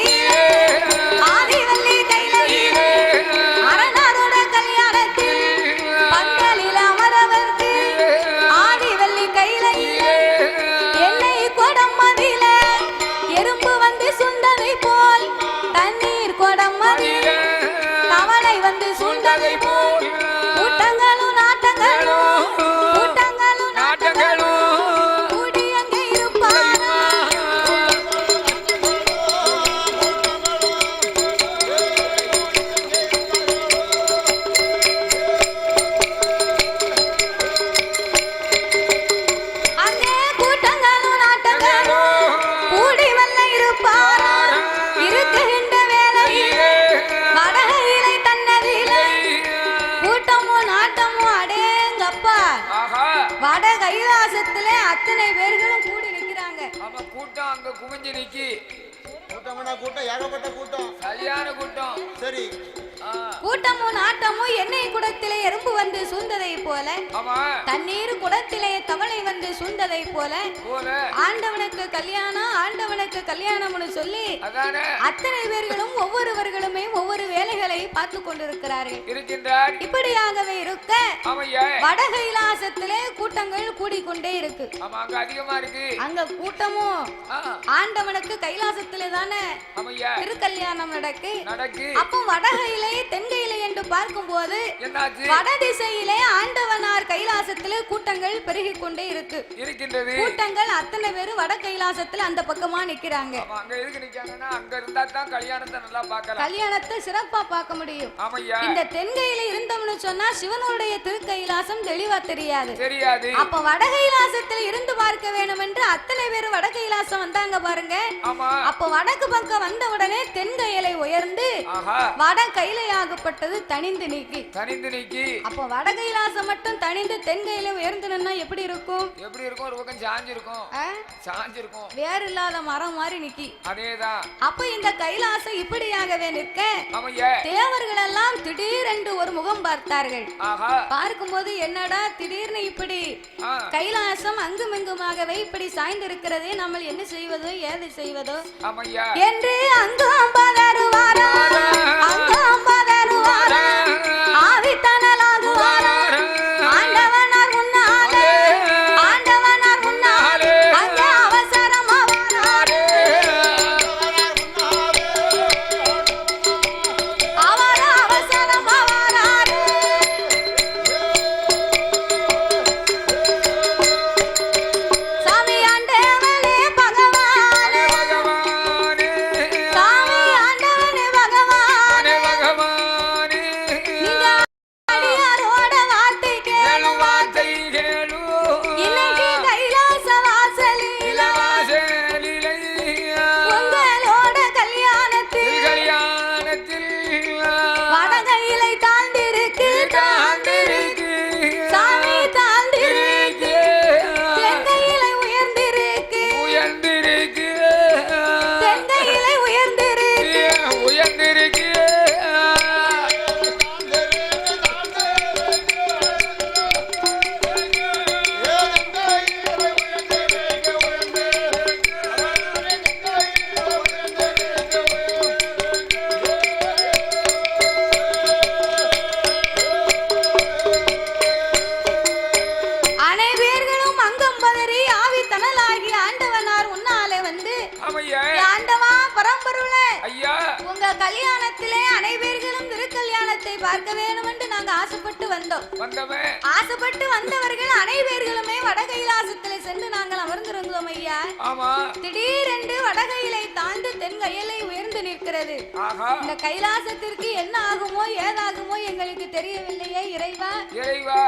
Speaker 1: அரணாரோட கல்யாணத்தில் பந்தலில் அமரவர்க்கு ஆதிவல்லி கைலை என்னை கொடம் மதில எறும்பு வந்து சுண்டதை போல் தண்ணீர் கொடம் மதில கவலை தவளை வந்து சூழ்ந்ததை போல் கூட்டங்களும் நாட்டங்களும் கூட்டங்களும் நாட்டங்களும் கூடி அங்கே இருப்பாரா அங்கே கூட்டங்களும் நாட்டங்களும் கூடி வல்ல இருப்பாரா இருக்குகின்ற வேளையிலே வடகையிலை தன்னதிலே கூட்டமும் நாட்டமும் அடேங்கப்பா வட கைலாசத்திலே அத்தனை பேர்களும் கூடி நிக்கிறாங்க.
Speaker 2: ஆமா கூட்டம் அங்க குமிஞ்சு நிக்கி.
Speaker 3: கூட்டம்னா கூட்டம், ஏகப்பட்ட கூட்டம்,
Speaker 2: சரியான கூட்டம்.
Speaker 3: சரி.
Speaker 1: கூட்டமும் நாட்டமும் எண்ணெய் குடத்திலே எறும்பு வந்து சூழ்ந்ததை போல தண்ணீர் குடத்திலே தவளை வந்து சூழ்ந்ததை போல ஆண்டவனுக்கு கல்யாணம் ஆண்டவனுக்கு கல்யாணம்னு சொல்லி அத்தனை பேர்களும் ஒவ்வொருவர்களுமே ஒவ்வொரு வேலைகளை பார்த்து கொண்டிருக்கிறார்கள். இப்படியாகவே இருக்க வட கைலாசத்திலே கூட்டங்கள் கூடிக்கொண்டே இருக்கு. அங்க கூட்டமும் ஆண்டவனுக்கு கைலாசத்திலே தானே திருக்கல்யாணம் நடக்கு. அப்போ வடகையிலே தென்கையிலே என்று பார்க்கும் போது வட திசையிலே ஆண்டவனார் கைலாசத்திலே கூட்டங்கள் பெருகிக் கொண்டே இருக்கு. கூட்டங்கள் அத்தனை பேரும் வட கைலாசத்துல அந்த பக்கமா நிக்கிறாங்க. கல்யாணத்தை சிறப்பா பார்க்க முடியும். இந்த தென்கையில இருந்தோம்னு சொன்னா சிவனுடைய திருக்கைலாசம் தெளிவா தெரியாது. அப்ப வட கைலாசத்துல இருந்து பார்க்க வேணும் என்று அத்தனை பேரும் வட கைலாசம் வந்தாங்க பாருங்க. அப்ப வடக்கு பக்கம் வந்த உடனே தென்கையிலை உயர்ந்து வட கையிலையாகப்பட்டது தனிந்து நீக்கி. அப்ப வட கைலாசம் மட்டும் தனிந்து தென்கையில உயர்ந்து நின்னா எப்படி இருக்கும்?
Speaker 2: ஒரு பக்கம் சாஞ்சிருக்கும்.
Speaker 1: வேறு இல்லாத மரம் மாதிரி நிக்கி. அப்ப இந்த கைலாசம் இப்படியாகவே நிற்க தேவர்கள் எல்லாம் திடீரென்று ஒரு முகம் பார்த்தார்கள். பார்க்கும்போது என்னடா திடீர்னு இப்படி கைலாசம் அங்குமிங்குமாகவே இப்படி சாய்ந்திருக்கிறதே, நம்ம என்ன செய்வதோ ஏது செய்வதோ என்று அங்கும் பதறுவாரா அங்கும் பதறுவாரா ஆவித்தனலாகுவாரா ஆண்டவனார் முன்னாலே ஆண்டவனார் முன்னாலே அங்கே அவசரமாவாரே அவர் அவசரமாவாரே. சாமி ஆண்டவனே பகவானே சாமி ஆண்டவனே பகவானே நீங்க அடியாரோட வார்த்தை கேளு இன்னைக்கு கைலாச வாசலில உங்களோட கல்யாணத்தில் வடகையிலை தாண்டிருக்கு சாமி தாண்டிருக்கு தென்கையிலை உயர்ந்திருக்கு தென்கையிலை உயர்ந்திருக்கு. அனைவர்களும் அங்கம் பதறி ஆவி தனலாகி ஆண்டவனார் உன்னாலே வந்து ஆண்டவா பரம்பொருளே உங்க கல்யாணத்திலே அனைவர்களும் திருக்கல்யாணத்தை பார்க்க வேண்டும் என்று நாங்க ஆசைப்பட்டு வந்தோம். ஆசைப்பட்டு வந்தவர்கள் அனைவர்களுமே வட கைலாசத்திலே சென்று நாங்கள் அமர்ந்திருந்தோம் ஐயா. திடீரென்று வடகையிலை தாண்டி தென்கையிலை உயர்ந்து நிற்கிறது. இந்த கைலாசத்திற்கு என்ன ஆகுமோ ஏதாகுமோ எங்களுக்கு தெரியவில்லையே இறைவா.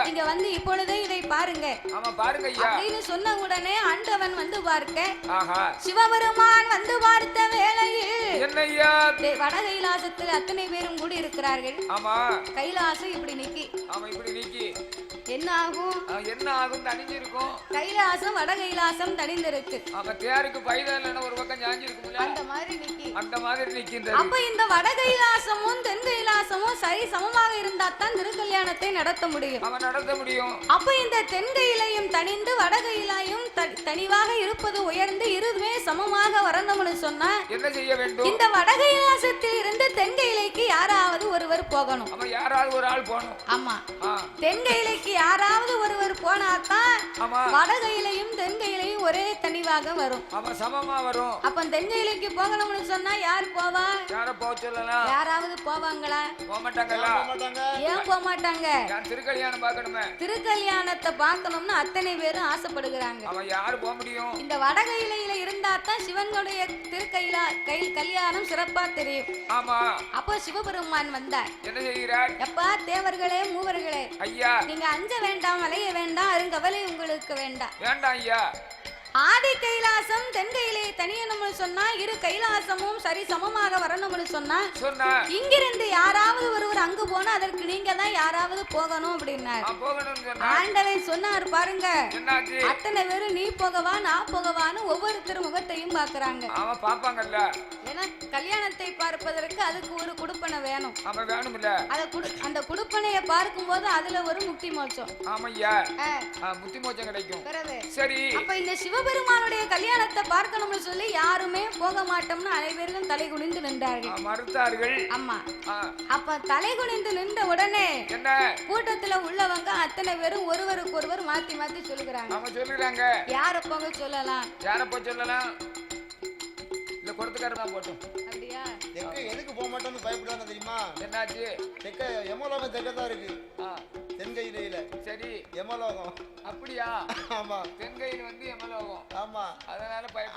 Speaker 1: நீங்க வந்து இப்பொழுதே இதை பாருங்க அப்படின்னு சொன்ன உடனே ஆண்டவன் வந்து பார்க்க சிவபெருமான் வந்து பார்த்த வேளையில் வட கைலாசத்தில் அத்தனை பேரும் கூடி இருக்கிறார்கள். கைலாசம் இப்படி நிக்கி. என்ன ஆகும் தனிஞ்சிருக்கும். கைலாசம் வட கைலாசம் தனிந்திருக்கு.
Speaker 2: ஒரு பக்கம் சாஞ்சிருக்கும்.
Speaker 1: அந்த மாதிரி நிக்கின்றது. அப்ப இந்த வட கைலாசமும் தென் கைலாசமும் சரி சமமாக இருந்தா தான் திருக்கல்யாணம் கல்யாணத்தை நடத்த முடியும்.
Speaker 2: அவன் நடத்த முடியும்.
Speaker 1: அப்ப இந்த தென்கையிலையும் தனிந்து வடகையிலையும் தனிவாக இருப்பது உயர்ந்து இருதுமே சமமாக வரணும்னு சொன்னா
Speaker 2: என்ன செய்ய வேண்டும்? இந்த
Speaker 1: வடகைலாசத்தில் இருந்து தென்கையிலைக்கு யாராவது ஒருவர் போகணும்.
Speaker 2: அவன் யாராவது ஒரு ஆள் போகணும்.
Speaker 1: ஆமா, தென்கையிலைக்கு யாராவது ஒருவர் போனாதான் வடகையிலையும் தென்கையிலையும் ஒரே தனிவாக வரும்.
Speaker 2: அவன் சமமா வரும்.
Speaker 1: அப்ப தென்கையிலைக்கு போகணும்னு சொன்னா யார் போவா?
Speaker 2: யார போக சொல்லலாம்?
Speaker 1: யாராவது போவாங்களா?
Speaker 2: போக மாட்டாங்களா?
Speaker 1: ஏன் போக மாட்டாங்க?
Speaker 2: திருக்கல்யாணம் பார்க்கணுமே.
Speaker 1: திருக்கல்யாணத்தை பார்க்கணும்னு அத்தனை பேரும் ஆசைப்படுகிறாங்க.
Speaker 2: அவன் யாரு போக முடியும்?
Speaker 1: இந்த வடகையிலையில இருந்தா தான் சிவனுடைய கல்யாணம் சிறப்பா தெரியும்.
Speaker 2: ஆமா.
Speaker 1: அப்போ சிவபெருமான் வந்தார்.
Speaker 2: என்ன செய்கிறார்?
Speaker 1: எப்பா தேவர்களே மூவர்களே,
Speaker 2: ஐயா
Speaker 1: நீங்க அஞ்ச வேண்டாம், அலைய வேண்டாம், அருங்கவலை உங்களுக்கு வேண்டாம்.
Speaker 2: வேண்டாம் ஐயா.
Speaker 1: ஆதி கைலாசம் தென்கையிலே தனியணும்னு சொன்னா இரு கைலாசமும் சரி சமமாக வரணும்னு சொன்னா இங்கிருந்து யாராவது ஒருவர் அங்கு போனா அதற்கு நீங்க தான் யாராவது போகணும் அப்படின்னாரு. ஆண்டவன் சொன்னார் பாருங்க, அத்தனை பேரும் நீ போகவா நான் போகவான்னு ஒவ்வொருத்தர் முகத்தையும் பாக்குறாங்க. ஏன்னா கல்யாணத்தை பார்ப்பதற்கு அதுக்கு ஒரு குடுப்பனை வேணும். அந்த குடுப்பனைய பார்க்கும் போது அதுல ஒரு முக்தி மோட்சம்.
Speaker 2: முக்தி மோட்சம் கிடைக்கும்.
Speaker 1: சரி, அப்ப இந்த சிவபெருமானுடைய கல்யாணத்தை பார்க்கணும்னு சொல்லி யாருமே போக மாட்டோம்னு அனைவரும் தலை குனிந்து நின்றார்கள், மறுத்தார்கள். ஆமா. அப்ப தலை குனிந்து நின்ற உடனே கூட்டத்துல உள்ளவங்க அத்தனை பேரும் ஒருவருக்கு ஒருவர் மாத்தி மாத்தி சொல்லுகிறாங்க. யார போக சொல்லலாம்?
Speaker 2: யார போக சொல்லலாம்? இல்ல கொடுத்துக்காரர் தான் போட்டும்.
Speaker 1: அப்படியா?
Speaker 3: எதுக்கு போக மாட்டோம்னு பயப்படுறாங்க தெரியுமா?
Speaker 2: என்னாச்சு?
Speaker 3: தெக்க யமலோகம் தெக்க தான் இருக்கு. தென்கையில சரி யமலோகம்.
Speaker 2: அப்படியா?
Speaker 3: ஆமா,
Speaker 2: தென்கையில வந்து யமலோகம்.
Speaker 3: ஆமா,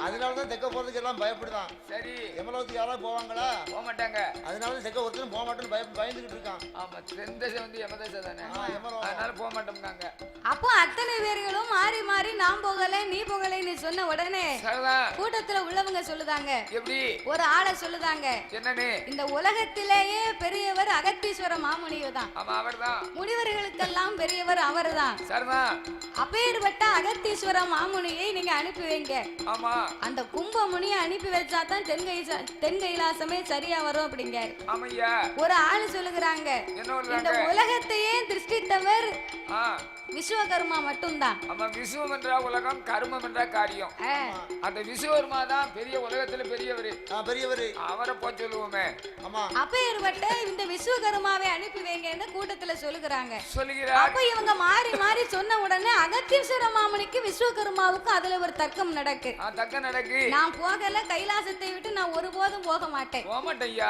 Speaker 2: அதனாலதான்
Speaker 3: தெக்க போறதுக்கு எல்லாம் பயப்படுதான்.
Speaker 2: சரி,
Speaker 3: யமலோகத்துக்கு யாராவது போவாங்களா?
Speaker 2: போக மாட்டாங்க.
Speaker 3: அதனால தெக்க ஒருத்தரும் போக மாட்டோம்னு பயந்துகிட்டு இருக்கான்.
Speaker 2: ஆமா, தென்தேசம் வந்து யமதேசம் தானே, அதனால போக மாட்டோம்னாங்க.
Speaker 1: அப்போ அத்தனை பேர்களும் மாறி மாறி நான் போகல நீ போகலைன்னு சொன்ன உடனே கூட்டத்துல உள்ளவங்க சொல்லுதாங்க.
Speaker 2: எப்படி?
Speaker 1: ஒரு ஆளை சொல்லுதாங்க.
Speaker 2: என்னன்னு?
Speaker 1: இந்த உலகத்திலேயே பெரியவர் அகத்தீஸ்வர மாமுனிவர் தான்.
Speaker 2: ஆமா, அவர்தான்.
Speaker 1: முனிவர்களுக்கெல்லாம் பெரியவர் அவர்தான்.
Speaker 2: சரிதான்.
Speaker 1: அப்பேற்பட்ட அகத்தீஸ்வர மாமுனியை நீங்க அனுப்பி வைங்க.
Speaker 2: ஆமா,
Speaker 1: அந்த கும்பமுனியை அனுப்பி வச்சா தான் தென் கைலாசமே சரியா வரும் அப்படிங்க.
Speaker 2: ஆமையா.
Speaker 1: ஒரு ஆளு சொல்லுகிறாங்க, இந்த உலகத்தையே திருஷ்டித்தவர் விஸ்வகர்மா மட்டும்தான்.
Speaker 2: ஆமா, விஸ்வம் என்ற உலகம், கர்மம் என்ற காரியம். அந்த விஸ்வகர்மா தான் பெரிய உலகத்துல பெரியவர். அவரை போய் சொல்லுவோமே. ஆமா,
Speaker 1: அப்பேற்பட்ட இந்த விஸ்வகர்மாவை அனுப்பி வைங்கன்னு கூட்டத்துல சொல்லுகிறாங்க. அப்ப இவங்க மாறி மாறி சொன்ன உடனே அகத்தீஸ்வர மாமுனிக்கு விஸ்வகர்மாவுக்கு அதுல ஒரு தர்க்கம் நடக்கு. நான் போகல, கைலாசத்தை விட்டு நான் ஒருபோதும் போக மாட்டேன்.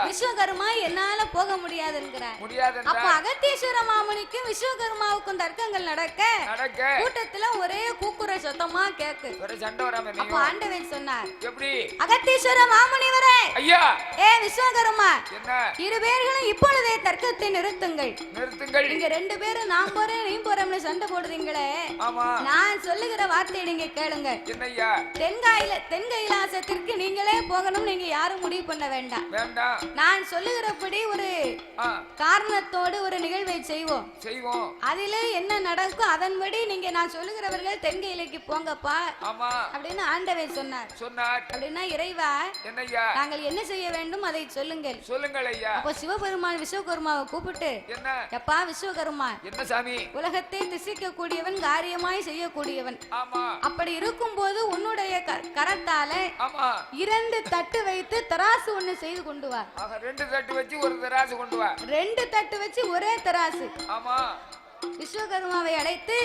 Speaker 1: விஸ்வகர்மா என்னால போக முடியாதுங்கிறார். அப்ப அகத்தீஸ்வர மாமுனிக்கும் விஸ்வகர்மாவுக்கும் தர்க்கங்கள் நடக்க கூட்டத்துல ஒரே கூக்குற சத்தமா கேக்கு. அப்ப ஆண்டவன் சொன்னார்,
Speaker 2: எப்படி?
Speaker 1: அகத்தீஸ்வர மாமுனிவரே,
Speaker 2: ஐயா,
Speaker 1: ஏ விஸ்வகர்மா,
Speaker 2: என்ன?
Speaker 1: இரு பேர்களும் இப்பொழுதே தர்க்கத்தை நிறுத்துங்கள்.
Speaker 2: நீங்க
Speaker 1: ரெண்டு பேரும் நான் போறேன் நீ போறேன்னு சண்டை போடுறீங்களே, நான் சொல்லுகிற வார்த்தையை நீங்க கேளுங்க.
Speaker 2: என்னய்யா?
Speaker 1: தென் கைலாசத்திற்கு நீங்களே போகணும், நீங்க யாரும் முடிவு பண்ண வேண்டாம். நான் சொல்லுகிறபடி ஒரு காரணத்தோடு ஒரு நிகழ்வை செய்வோம். அதிலே என்ன நடக்கும் அதன்படி நீங்க நான் சொல்லுகிறவர்கள் தென்கையிலைக்கு போங்கப்பா அப்படின்னு ஆண்டவன் சொன்னார். அப்படின்னா இறைவா, நாங்கள் என்ன செய்ய வேண்டும் அதை சொல்லுங்கள். அப்ப சிவபெருமான் விஸ்வகர்மாவை கூப்பிட்டு, எப்பா விஸ்வகர்மா,
Speaker 2: என்ன சாமி?
Speaker 1: உலகத்தை திசிக்க கூடியவன், காரியமாய் செய்யக்கூடியவன். அப்படி இருக்கும் போது உன்னுடைய கரத்தால 2 தட்டு வைத்து தராசு ஒண்ணு செய்து கொண்டு வா.
Speaker 2: 2 தட்டு வச்சு ஒரு தராசு கொண்டு வா.
Speaker 1: 2 தட்டு வச்சு ஒரே தராசு. விஸ்வகர்மாவை அழைத்து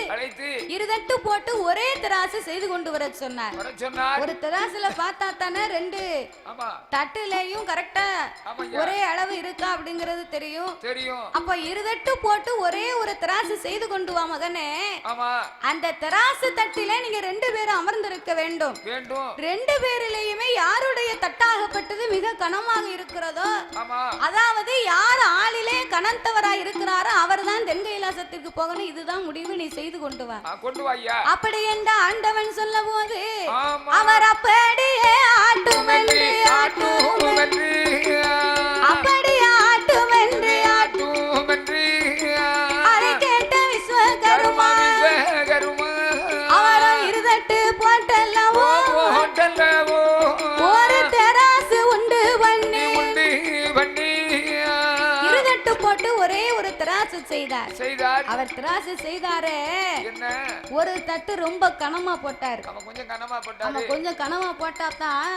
Speaker 1: 2 தட்டு போட்டு ஒரே தராசு செய்து கொண்டு வர சொன்னார். ஒரு தராசுல பார்த்தா தானே 2 தட்டுலயும் கரெக்டா ஒரே அளவு இருக்கா அப்படிங்கறது தெரியும். அப்ப 2 தட்டு போட்டு ஒரே ஒரு தராசு செய்து கொண்டு வா மகனே. அந்த தராசு தட்டில நீங்க 2 பேரும் அமர்ந்திருக்க வேண்டும். 2 பேரிலேயுமே யாருடைய தட்டாகப்பட்டது மிக கனமாக இருக்கிறதோ, அதாவது யார் ஆளிலே கனந்தவராய் இருக்கிறாரோ அவர்தான் தென் கைலாசத்திற்கு போகணும். இதுதான் முடிவு, நீ செய்து கொண்டு வா. அப்படி என்ற ஆண்டவன் சொல்ல போது அவர் அப்படியே ஆட்டுமென்று அதை கேட்ட விஸ்வகர்மா அவரும் 2 தட்டு போட்டல்லவோ ஒரு தராசு உண்டு பண்ணி 2 தட்டு போட்டு ஒரே ஒரு தராசு செய்தார். அவர் திராசு செய்தாரே, ஒரு தட்டு ரொம்ப கனமா போட்டாரு. கொஞ்சம் கனமா போட்டாதான்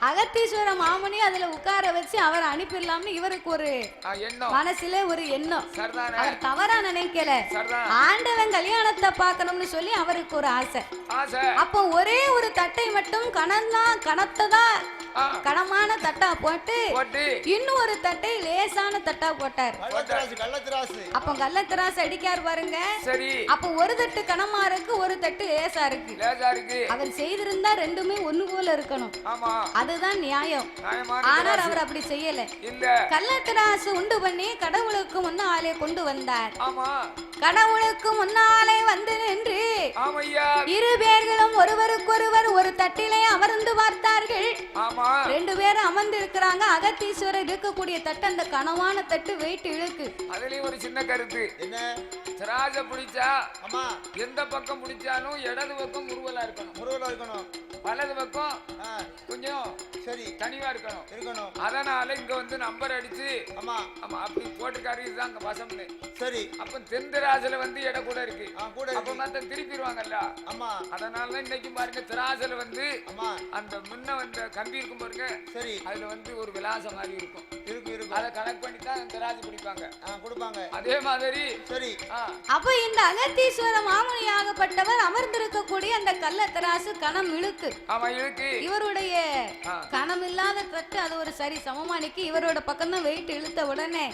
Speaker 1: அகத்தீஸ்வர மாமுனி அதுல உட்கார வச்சு அவர் அனுப்பிடலாம்னு இவருக்கு ஒரு மனசுல ஒரு எண்ணம். அவர் தவறா நினைக்கல, ஆண்டவன் கல்யாணத்தை பார்க்கணும்னு சொல்லி அவருக்கு ஒரு ஆசை. அப்போ ஒரே ஒரு தட்டை மட்டும் கனத்ததா கனமான தட்டா போட்டு இன்னும் ஒரு தட்டை லேசான தட்டா போட்டார். அப்ப கள்ளத்திராசு அடிக்காரு பாருங்க. அப்ப ஒரு தட்டு கனமா இருக்கு, ஒரு தட்டு லேசா இருக்கு. அவர் செய்திருந்தா ரெண்டுமே ஒண்ணு போல இருக்கணும், அதுதான் நியாயம். ஆனால் அவர் அப்படி செய்யல. கள்ளத்திராசு உண்டு பண்ணி கடவுளுக்கு முன்னாலே கொண்டு வந்தார். கடவுளுக்கு முன்னாலே வந்து நின்று இரு பேர்களும் ஒருவருக்கொருவர் ஒரு தட்டிலே அமர்ந்து பார்த்தார்கள். ரெண்டு பேரும் அமர்ந்து இருக்கிறாங்க. அகத்தீஸ்வரர் இருக்கக்கூடிய தட்டு அந்த கனவான தட்டு வெயிட் இழுக்கு.
Speaker 2: அதுலயும் ஒரு சின்ன கருத்து என்ன, திராஜ பிடிச்சா எந்த பக்கம் பிடிச்சாலும் இடது பக்கம் முருகலா இருக்கணும், வலது பக்கம் கொஞ்சம் சரி தனிவா இருக்கணும். அதனால இங்க வந்து நம்பர் அடிச்சு அப்படி போட்டுக்காரு. இதுதான் அங்க வசம்னு. சரி, அப்ப தென்திராஜல வந்து இடம் கூட இருக்கு, அப்ப மத்த திருப்பிடுவாங்கல்ல. அதனால இன்னைக்கு பாருங்க திராஜல வந்து அந்த முன்ன வந்த கம்பி இருக்கும் பாருங்க. சரி, அதுல வந்து ஒரு விலாசம் மாதிரி இருக்கும். அதை கனெக்ட் பண்ணி தான் திராஜு கொடுப்பாங்க. அதே மாதிரி சரி.
Speaker 1: அப்ப இந்த அகத்தீஸ்வர மாமுனி ஆகப்பட்டவர் அமர்ந்திருக்கக்கூடிய அந்த கள்ள திராசு கணம் இழுக்கு. இவருடைய கணம் இல்லாத தட்டு அது ஒரு சரி சமமானிக்கு இவரோட பக்கம் தான் வெயிட் இழுத்த உடனே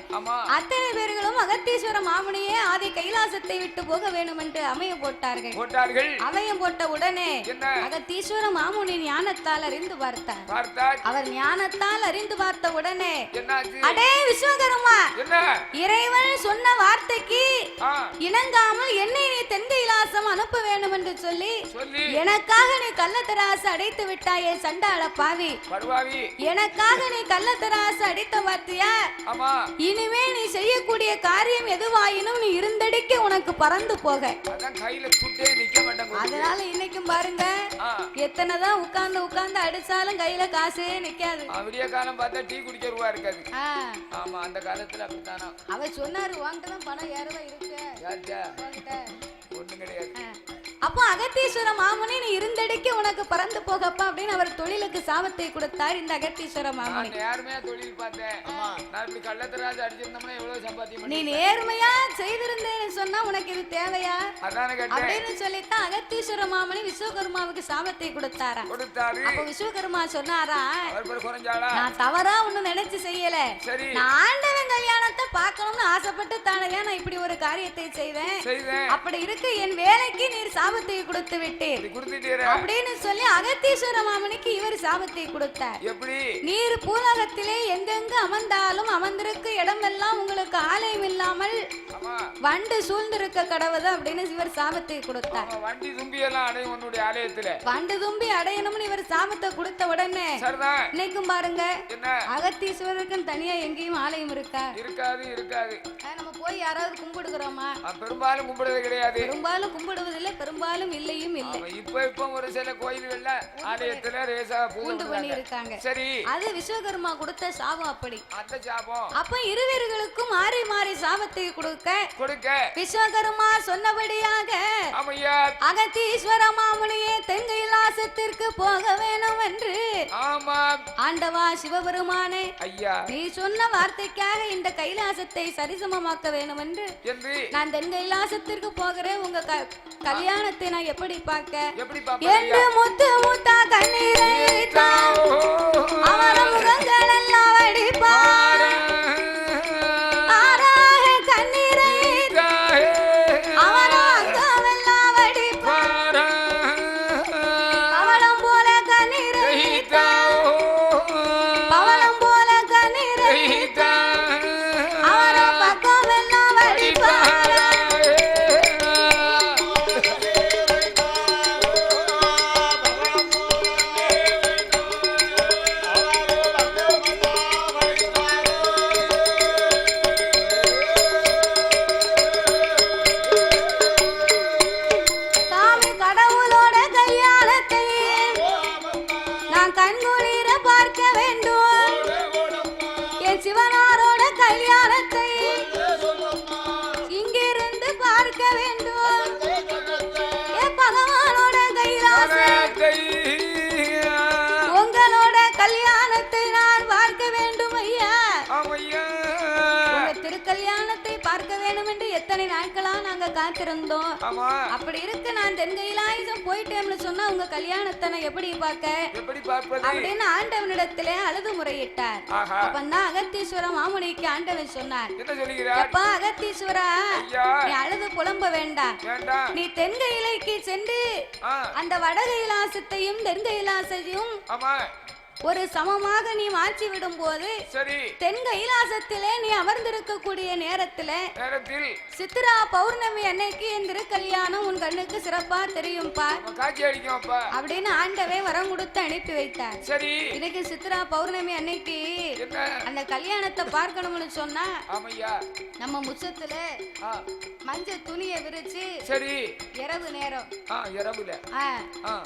Speaker 1: அத்தனை பேர்களும் அகத்தீஸ்வர மாமுனியே ஆதி கைலாசத்தை விட்டு போக வேண்டும் என்று அமையம் போட்டார்கள். அமையம் போட்ட உடனே அகத்தீஸ்வர மாமுனி ஞானத்தால் அறிந்து பார்த்தார். அவர் ஞானத்தால் அறிந்து பார்த்த உடனே அடே விஸ்வகர்மா, இறைவன் சொன்ன வார்த்தைக்கு இணங்காமல் என்னை நீ தென்கைலாசம் அனுப்ப வேண்டும் என்று சொல்லி எனக்காக நீ கள்ளத்தராசு அடைத்து விட்டாயே சண்டாள பாவி. எனக்காக நீ கள்ளத்தராசு அடித்த பார்த்தியா? இனிமே நீ செய்யக்கூடிய காரியம் எதுவாயினும் நீ இருந்தடிக்க உனக்கு பறந்து போக. அதனால இன்னைக்கும் பாருங்க, எத்தனைதான் உட்கார்ந்து அடிச்சாலும் கையில காசே நிக்காது.
Speaker 2: விடிய காலம் பார்த்தா டீ குடிக்க ரூபா இருக்காது. ஆமா, அந்த காலத்துல அப்படித்தானா.
Speaker 1: அவ சொன்னாரு வாங்கிட்டு தான் பணம் 1000 இருக்கு,
Speaker 2: ஒண்ணும் கிடையாது.
Speaker 1: அப்போ அகத்தீஸ்வர மாமுனி நீ இருந்தடிக்கு உனக்கு பறந்து போகப்பா அப்படின்னு அவர் தொழிலுக்கு சாபத்தை கொடுத்தார். இந்த அகத்தீஸ்வர மாமுனி
Speaker 2: நேர்மையா தொழில் பார்த்தேன். நான் இப்படி கள்ளத்தராஜு அடிச்சிருந்தோம்னா எவ்வளவு சம்பாத்தியம்.
Speaker 1: நீ நேர்மையா செய்திருந்தேன்னு சொன்னா உனக்கு இது தேவையா அப்படின்னு சொல்லித்தான் அகத்தீஸ்வர மாமுனி விஸ்வகர்மாவுக்கு சாபத்தை கொடுத்தாரா. அப்ப விஸ்வகர்மா சொன்னாரா, நான் தவறா ஒண்ணு நினைச்சு செய்யல, நான் ஆண்டவன் கல்யாணத்தை பார்க்கணும்னு ஆசைப்பட்டு தானையா நான் இப்படி ஒரு காரியத்தை செய்தேன். அப்படி இருக்கு என் வேலைக்கு நீர் சாபத்தை கொடுத்து விட்டீர் அப்படின்னு சொல்லி அகத்தீஸ்வர மாமுனிக்கு இவர் சாபத்தை கொடுத்தார். நீர் பூலகத்திலே எங்கெங்க அமர்ந்தாலும் அமர்ந்திருக்க இடமெல்லாம் உங்களுக்கு ஆலயம் இல்லாமல் வண்டு சூழ்ந்திருக்க கடவுது அப்படின்னு இவர் சாபத்தை கொடுத்தார்.
Speaker 2: வண்டி தும்பி எல்லாம் அடையும் உன்னுடைய ஆலயத்துல,
Speaker 1: வண்டு தும்பி அடையணும்னு இவர் சாபத்தை கொடுத்த உடனே இன்னைக்கும் பாருங்க அகத்தீஸ்வரருக்கு தனியா எங்கேயும் ஆலயம் இருக்கா? இருக்காது. நம்ம போய் யாராவது கும்பிடுகிறோமா?
Speaker 2: பெரும்பாலும் கும்பிடுவது கிடையாது.
Speaker 1: பெரும்பாலும் கும்பிடுவதில்லை, பெரும்பாலும் இல்லையும் இல்லை.
Speaker 2: இப்ப ஒரு சில கோயில்கள்ல ஆலயத்துல ரேசா பூஜை பண்ணி இருக்காங்க. சரி,
Speaker 1: அது விஸ்வகர்மா கொடுத்த சாபம். அப்படி
Speaker 2: அந்த சாபம்
Speaker 1: அப்ப இருவர்களுக்கும் மாறி மாறி சாபத்தை கொடுக்க விஸ்வகர்மா சொன்னபடியாக அகத்தீஸ்வர மாமுனியே தென்கைலாசத்திற்கு போக வேணும் என்று ஆண்டவா சிவபெருமானே நீ சொன்ன வார்த்தைக்காக இந்த கைலாசத்தை சரிசமமாக்க வேணும் என்று நான் தென்கைலாசத்திற்கு போகிறேன். உங்க கல்யாணத்தை நான் எப்படி பார்க்க என்று முத்து முத்தா கண்ணீரை அவர முகங்கள் எல்லாம் வடிப்பார். கண்ணீரை அவர அங்கமெல்லாம் வடிப்பார். அவளம் போல கண்ணீரை பவளம் போல கண்ணீரை அவர பக்கம் எல்லாம் வடிப்பார். வேணும் என்று எத்தனை நாட்களா நாங்க காத்திருந்தோம். அப்படி இருக்கு நான் தென்கையிலாயுதம் போயிட்டேன்னு சொன்னா உங்க கல்யாணத்தை நான் எப்படி பார்ப்பது அப்படின்னு ஆண்டவனிடத்திலே அழுது முறையிட்டார். அப்பந்தான் அகத்தீஸ்வர மாமுனிக்கு ஆண்டவன் சொன்னார், அப்பா அகத்தீஸ்வரா, நீ அழுது புலம்ப வேண்டாம். நீ தென்கையிலைக்கு சென்று அந்த வடகைலாசத்தையும் தென்கைலாசையும் ஒரு சமமாக நீ மாற்றி விடும் போது தென் கைலாசத்திலே நீ அமர்ந்திருக்கக்கூடிய நேரத்தில் சித்ரா பௌர்ணமி அன்னைக்கு என் திருக்கல்யாணம் உன் கண்ணுக்கு சிறப்பா தெரியும்பா அப்படின்னு ஆண்டவே வரம் கொடுத்து அனுப்பி வைத்தார். இன்னைக்கு சித்ரா பௌர்ணமி அன்னைக்கு அந்த கல்யாணத்தை பார்க்கணும்னு சொன்னா நம்ம முச்சத்துல மஞ்சள் துணியை விரிச்சு இரவு நேரம்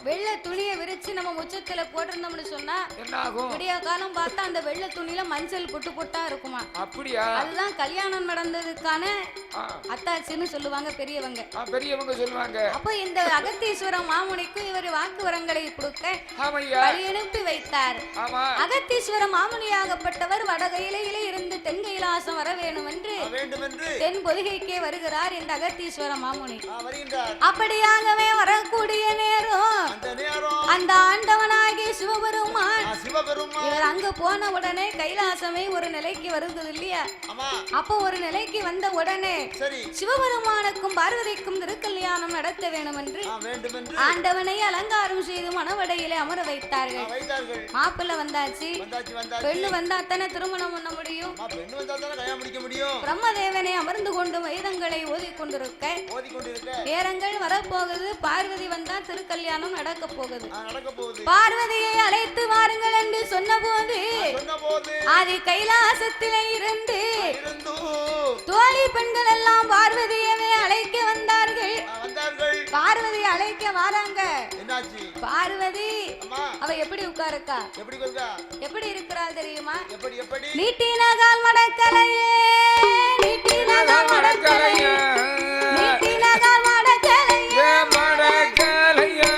Speaker 1: வெள்ளை துணியை விரிச்சு நம்ம முச்சத்துல போட்டிருந்தோம்னு சொன்னா விடிய காலம் பார்த்தா அந்த வெள்ளை துணியில மஞ்சள் பொட்டு பொட்டா இருக்குமா. அப்படியா? அதுதான் கல்யாணம் நடந்ததுக்கான அத்தாச்சின்னு சொல்லுவாங்க பெரியவங்க சொல்லுவாங்க. அப்ப இந்த அகத்தீஸ்வர மாமுனிக்கு இவர் வாக்கு வரங்களை கொடுக்க வழி அனுப்பி வைத்தார். அகத்தீஸ்வர மாமுனியாகப்பட்டவர் வடகையிலே இருந்து தென் கைலாசம் வர வேண்டும் என்று தென் பொதிகைக்கே வருகிறார் இந்த அகத்தீஸ்வர மாமுனி. அப்படியாகவே வரக்கூடிய நேரம் அந்த ஆண்டவனாகிய சிவபெருமான் இவர் அங்க போன உடனே கைலாசமே ஒரு நிலைக்கு வருது இல்லையா? அப்போ ஒரு நிலைக்கு வந்த உடனே சிவபெருமானுக்கும் பார்வதிக்கும் திருக்கல்யாணம் நடத்த வேண்டும் என்று ஆண்டவனை அலங்காரம் செய்து மணவடையிலே அமர வைத்தார்கள். மாப்பிள்ளை வந்தாச்சு, பெண்ணு வந்தா தானே திருமணம் பண்ண முடியும். பிரம்மதேவனை அமர்ந்து கொண்டு வேதங்களை ஓதி கொண்டிருக்க நேரங்கள் வரப்போகுது. பார்வதி வந்தா திருக்கல்யாணம் நடக்க போகுது. பார்வதியை அழைத்து வாருங்கள் என்று சொன்ன போது ஆதி கைலாசத்திலே இருந்து தோழி பெண்கள் எல்லாம் பார்வதியவே அழைக்க வந்தார்கள். பார்வதி அழைக்க வராங்க. பார்வதி அவ எப்படி உட்காருக்கா, எப்படி இருக்கிறாள் தெரியுமா? நீட்டினகால் மடக்கலையே, நீட்டினகால் மடக்கலையே, நீட்டினகால் மடக்கலையே, மடக்கலையே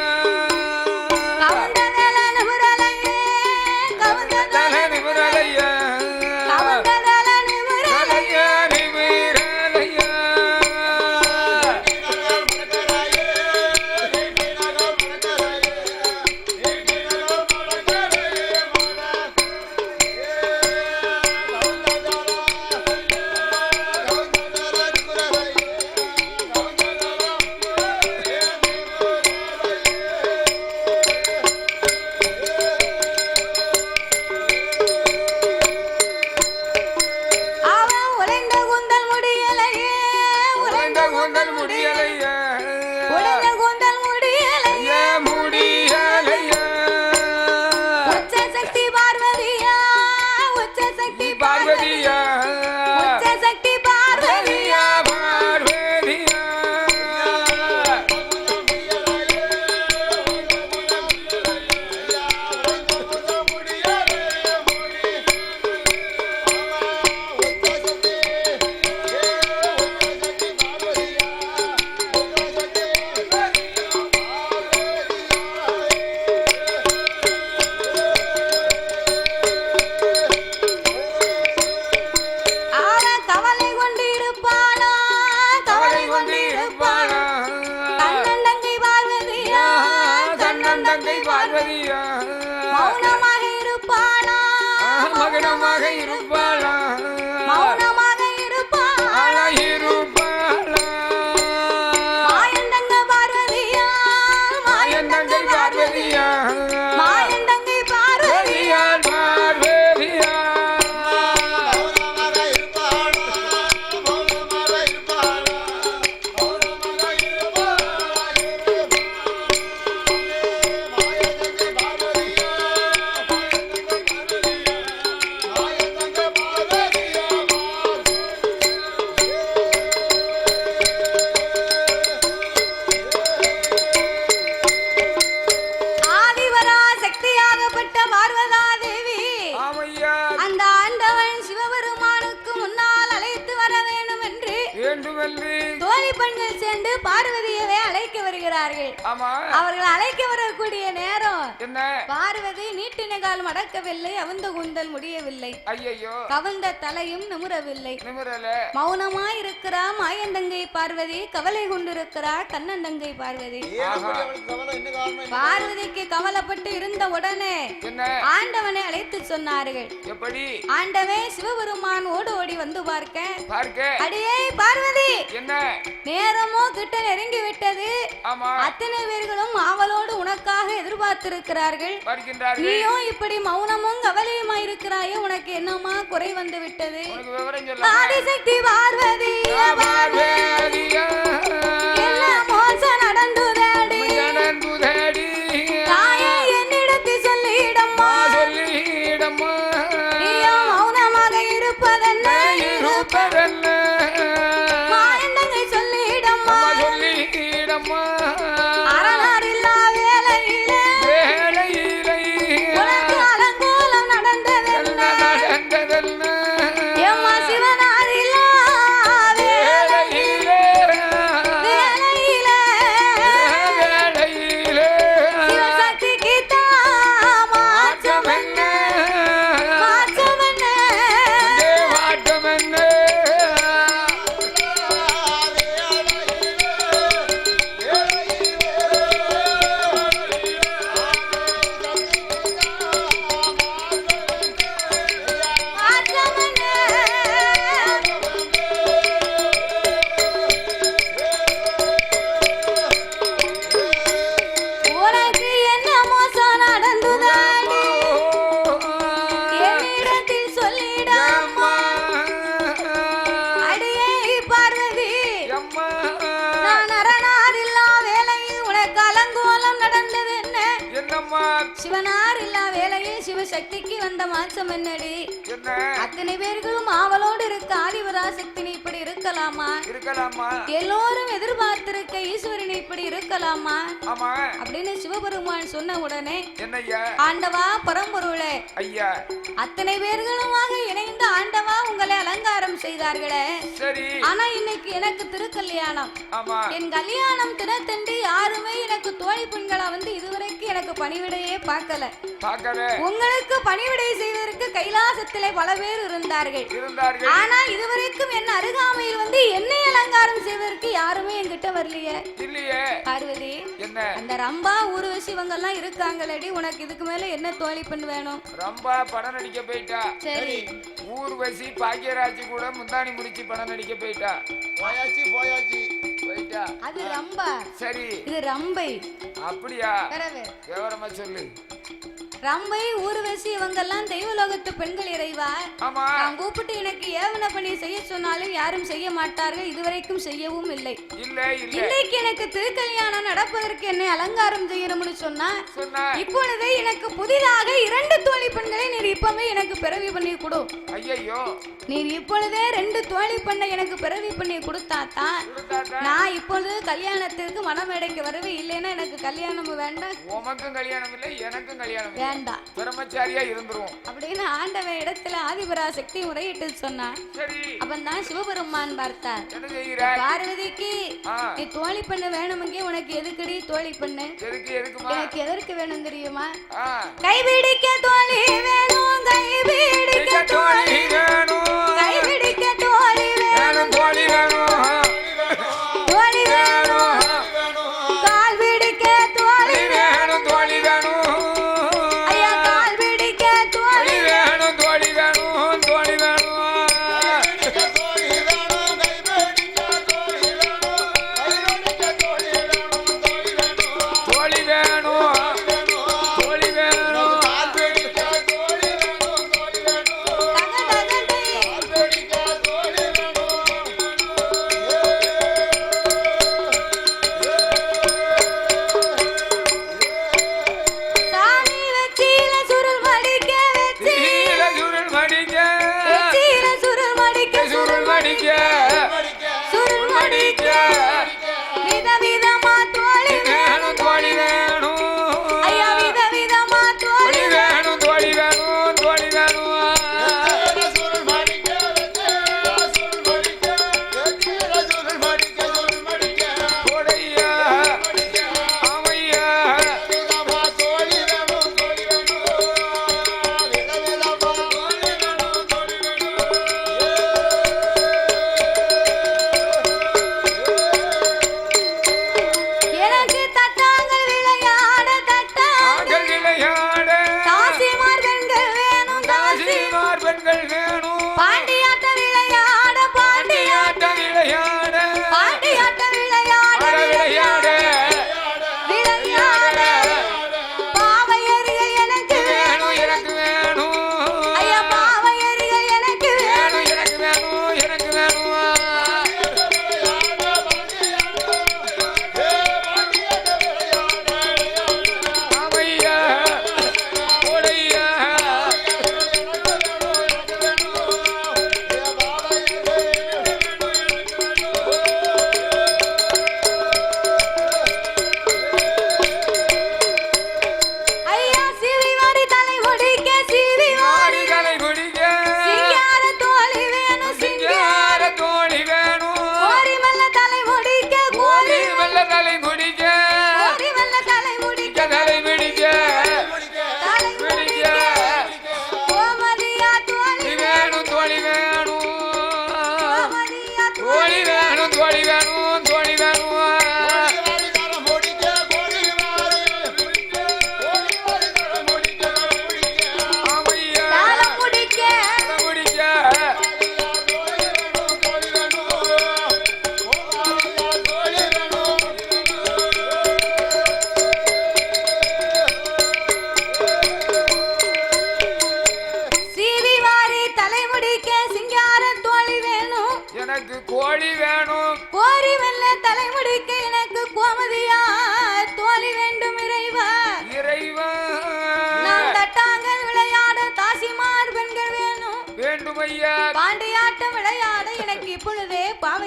Speaker 1: தோழி பெண்கள் சேர்ந்து பார்வதியவே அழைக்க வருகிறார்கள். அவர்கள் அழைக்க வரக்கூடிய நேரம்
Speaker 2: என்ன?
Speaker 1: பார்வதி நீட்டின கால் மடக்கவில்லை, அவுந்த கூந்தல் முடியவில்லை, கவிழ்ந்த தலையும் நிமிரவில்லை, மௌனமா இருக்கிறா மாயந்தங்கை பார்வதி, கவலை கொண்டிருக்கிறா கண்ணந்தங்கை பார்வதி. பார்வதிக்கு கவலைப்பட்டு இருந்த உடனே ஆண்டவனை அழைத்து சொன்னார்கள். ஆண்டவே சிவபெருமான் ஓடி ஓடி வந்து பார்க்க, அடியே பார்வதி, நேரமோ கிட்ட நெருங்கி விட்டது, அத்தனை பேர்களும் ஆவலோடு உனக்காக எதிர்பார்த்திருக்கிறார்கள், நீயும் இப்படி மௌனமும் கவலையுமா இருக்கிறாயே, உனக்கு என்னமா குறை வந்து விட்டது? ஆதிசக்தி பார்வதி, என்ன மோசம் நடந்துதடி, தாயே என்னிடத்தில் சொல்லிடம்மா, நீயோ மௌனமாக இருப்பதென்ன, மாயந்தங்கை சொல்லிடம்மா, அரணாரில்லா வேலையிலே உனக்கு அலங்கோலம் நடந்ததென்ன, எம்மா சிவனாரில்லா வேலையிலே சிவசக்திக்கு தான் மாற்றம் என்ன, மாற்றம் என்ன, மாற்றம் என்ன, உனக்கு என்ன மோசம் நடந்துதாடி, என்னிடத்தில் சொல்லிடம்மா, அடியே பார்வதி, நான் அரணாரில்லா வேலையில் உனக்கு அலங்கோலம் நடந்தது என்ன, சிவனார் இல்லா வேலையில் சிவசக்திக்கு வந்த மாற்றம் என்னடி? அத்தனை பேர்களும் ஆவலோடு இருக்க ஆதிபராசக்தி இப்படி இருக்கலாமா? எல்லோரும் எதிர்பார்த்திருக்க ஈஸ்வரன் இப்படி இருக்கலாமா அப்படின்னு சிவபெருமான் சொன்ன உடனே, ஆண்டவா பரம்பொருளே, அத்தனை பேர்களுமாக இணைந்து ஆண்டவா உங்களை அலங்காரம் செய்தார்களே, ஆனா இன்னைக்கு எனக்கு திருக்கல்யாணம், என் கல்யாணம் தினத்தன்று யாருமே எனக்கு தோழி பெண்களா வந்து இதுவரைக்கும் எனக்கு பணிவிடையே பார்க்கல. உங்களுக்கு பணிவிடை செய்வதற்கு கைலாசத்திலே பல பேர் இருந்தார்கள், ஆனா இதுவரைக்கும் என் அருகாமையில் வந்து என்னை அலங்காரம் செய்வதற்கு யாருமே என்கிட்ட வரலையே. பார்வதி, அந்த ரம்பா ஊர்வசி இவங்க எல்லாம் இருக்காங்களடி, உனக்கு இதுக்கு மேல என்ன தோழி பெண் வேணும்?
Speaker 2: ரம்பா படம் நடிக்க போயிட்டா,
Speaker 1: சரி.
Speaker 2: ஊர்வசி பாக்கியராஜ் கூட முந்தானி முடிச்சு படம் நடிக்க போயிட்டா, போயிட்டா.
Speaker 1: அது ரம்பா,
Speaker 2: சரி.
Speaker 1: இது ரம்பை.
Speaker 2: அப்படியா? விவரமா சொல்லு.
Speaker 1: ரம்பை ஊர்வசி இவங்க எல்லாம் தெய்வலோகத்து பெண்கள் இறைவா. நான் கூப்பிட்டு எனக்கு ஏவன பணி செய்ய சொன்னாலும் யாரும் செய்ய மாட்டார்கள், இதுவரைக்கும் செய்யவும் இல்லை. இன்னைக்கு எனக்கு திருக்கல்யாணம் நடப்பதற்கு என்னை அலங்காரம் செய்யணும்னு சொன்னா, இப்பொழுதே எனக்கு புதிதாக 2 தோழி பெண்களை நீர் இப்பவே எனக்கு பிறவி பண்ணி கொடு.
Speaker 2: ஐயோ,
Speaker 1: நீர் இப்பொழுதே 2 தோழி பெண்ணை எனக்கு பிறவி பண்ணி கொடுத்தாத்தான் நான் இப்பொழுது கல்யாணத்திற்கு மனமேடைக்கு வரவே, இல்லைன்னா எனக்கு கல்யாணம் வேண்டாம்.
Speaker 2: உமக்கும் கல்யாணம் இல்லை, எனக்கும் கல்யாணம்
Speaker 1: வேண்டாம்,
Speaker 2: பிரம்மச்சாரியா இருந்துருவோம்
Speaker 1: அப்படின்னு ஆண்டவன் இடத்துல ஆதிபராசக்தி முறையிட்டு சொன்னான். அப்பந்தான் சிவபெருமான் பார்த்தார். பார்வதிக்கு நீ தோழி பண்ண வேணுமுங்க, உனக்கு எதுக்குடி தோழி பண்ணு? எனக்கு எதற்கு வேணும் தெரியுமா? கைபிடிக்க தோழி வேணும், கைபிடிக்க தோழி வேணும், கைபிடிக்க தோழி வேணும், தோழி வேணும், தோழி வேணும், கால் பிடிக்க தோழி வேணும், தோழி வேணும்,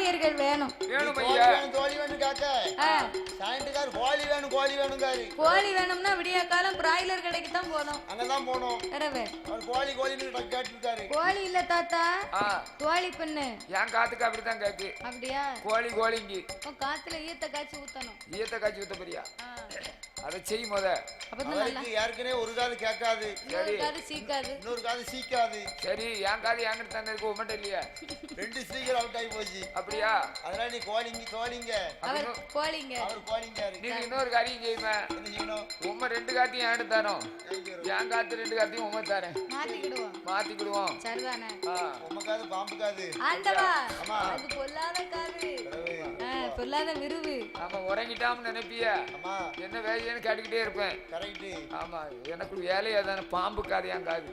Speaker 1: தோழியர்கள் வேணும்.
Speaker 3: தோழி வேணும் காக்க சாயந்தரம் கோழி வேணுங்காரு.
Speaker 1: கோழி வேணும்னா விடிய காலம் பிராய்லர் கடைக்கு தான் போனோம்.
Speaker 3: அங்கதான் போனோம். கோழி கேட்டிருக்காரு.
Speaker 1: கோழி இல்ல தாத்தா, கோழி பெண்ணு.
Speaker 2: என் காத்துக்கு அப்படித்தான் கேக்கு.
Speaker 1: அப்படியா?
Speaker 2: கோழிங்கி
Speaker 1: காத்துல ஈயத்தை காய்ச்சி ஊத்தணும்.
Speaker 2: ஈயத்தை காய்ச்சி ஊத்த போறியா? அதை செய் முத.
Speaker 3: ஏற்கனவே ஒரு காது கேட்காது,
Speaker 1: இன்னொரு
Speaker 3: காது சீக்காது.
Speaker 2: சரி, என் காது என்கிட்ட தானே இருக்கு, உமட்ட இல்லையா?
Speaker 3: 2 ஸ்பீக்கர் அவுட் ஆகி போச்சு.
Speaker 2: அப்படியா?
Speaker 3: அதனால நீ கோழிங்க
Speaker 2: நீ இன்னொரு காரியம் செய்யுமா? உம்ம 2 காத்தையும் என்கிட்ட தரோம், என் காத்து 2 காத்தையும் உம தரேன், மாத்திக்கிடுவோம்.
Speaker 1: சரிதானே?
Speaker 3: உம்ம காது பாம்பு காது.
Speaker 1: ஆண்டவா, அது பொல்லாத காது, பொல்லாத விருவு.
Speaker 2: ஆமா, உறங்கிட்டான்னு நினைப்பிய என்ன வேலைன்னு கேட்டுக்கிட்டே இருப்பேன். ஆமா, எனக்கு வேலையா தானே, பாம்பு காது என் காது.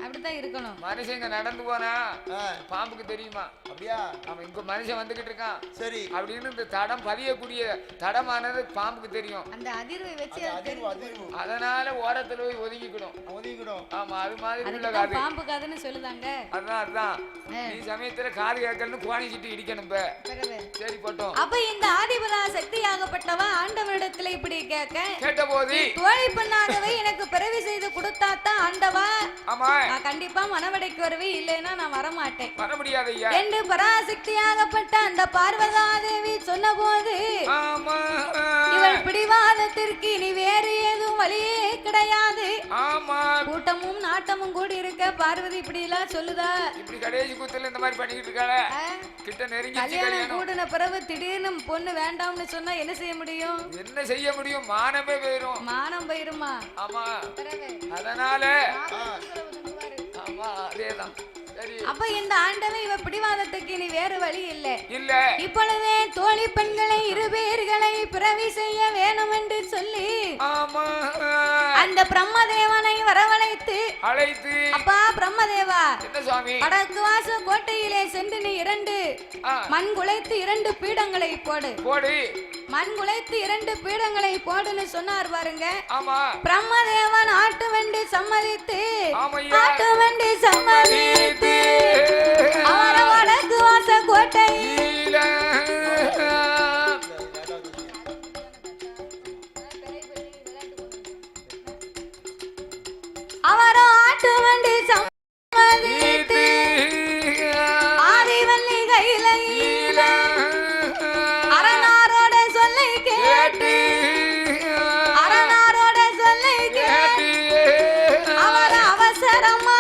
Speaker 1: அப்படித்தான் இருக்கணும்.
Speaker 2: மனுஷங்க நடந்து போனா பாம்புக்கு தெரியுமா?
Speaker 3: அப்படியா?
Speaker 2: அவன் இங்க மனுஷன் வந்துகிட்டு இருக்கான்,
Speaker 3: சரி
Speaker 2: அப்படின்னு இந்த தடம் பதியக்கூடிய தடமானது பாம்புக்கு தெரியும்.
Speaker 1: அந்த அதிர்வை வச்சு
Speaker 2: அதனால ஓரத்துல போய் ஒதுங்கிக்கிடும். ஆமா, அது மாதிரி உள்ள காது
Speaker 1: பாம்பு காதுன்னு சொல்லுதாங்க.
Speaker 2: அதான் நீ சமயத்துல காது கேட்கணும்னு கோணிச்சிட்டு இடிக்கணும். சரி போட்டோம்.
Speaker 1: அப்ப இந்த ஆதிபதா சக்தியாகப்பட்டவன் ஆண்டவரிடத்துல இப்படி கேட்ட
Speaker 2: போது
Speaker 1: தோழி பண்ணாதவை எனக்கு பிறவி செய்து கொடுத்தாத்தான் ஆண்டவா,
Speaker 2: ஆமா,
Speaker 1: நான் கண்டிப்பா மனவடைக்கு வருவே, இல்லைன்னா நான் வரமாட்டேன்,
Speaker 2: வர முடியாது ஐயா
Speaker 1: என்று பராசக்தியாகப்பட்ட அந்த பார்வதாதேவி சொன்ன போது இவள் பிடிவாதத்திற்கு இனி வேறு ஏதும் வழியே கிடையாது.
Speaker 2: ஆமா,
Speaker 1: கூட்டமும் நாட்டமும் கூடி இருக்க பார்வதி இப்படி எல்லாம் சொல்லுதா?
Speaker 2: இப்படி கடைசி கூத்துல இந்த மாதிரி பண்ணிக்கிட்டு இருக்காளே, கிட்ட நெருங்கி
Speaker 1: கல்யாணம் கூடின பிறகு திடீர்னு பொண்ணு வேண்டாம்னு சொன்னா என்ன செய்ய முடியும்?
Speaker 2: என்ன செய்ய முடியும்? மானமே போயிரும்.
Speaker 1: மானம் போயிருமா?
Speaker 2: ஆமா, அதனால ஆமா, அதேதான்.
Speaker 1: அப்ப இந்த ஆண்டவன் இவ பிடிவாதத்துக்கு இனி வேறு வழி இல்ல.
Speaker 2: இப்பொழுதே
Speaker 1: தோழி பெண்களை 2 பேர்களை பிறவி செய்ய வேணும் என்று சொல்லி அந்த பிரம்மதேவனை வரவழைத்து அப்பா பிரம்மதேவா, வடக்கு வாச கோட்டையிலே சென்று நீ 2 மண் குலைத்து 2 பீடங்களை போடு. மண் குலைத்து 2 பீடங்களை போடுன்னு சொன்னார் பாருங்க. பிரம்மதேவன் ஆட்டு வண்டி சம்மதித்து அவர வடக்கு வாச கோட்டையில் அவர ஆட்டு வண்டி சம்மதித்து ஆதிவல்லி கையில அரணாரோட சொல்லை கேட்டு அவர அவசரமா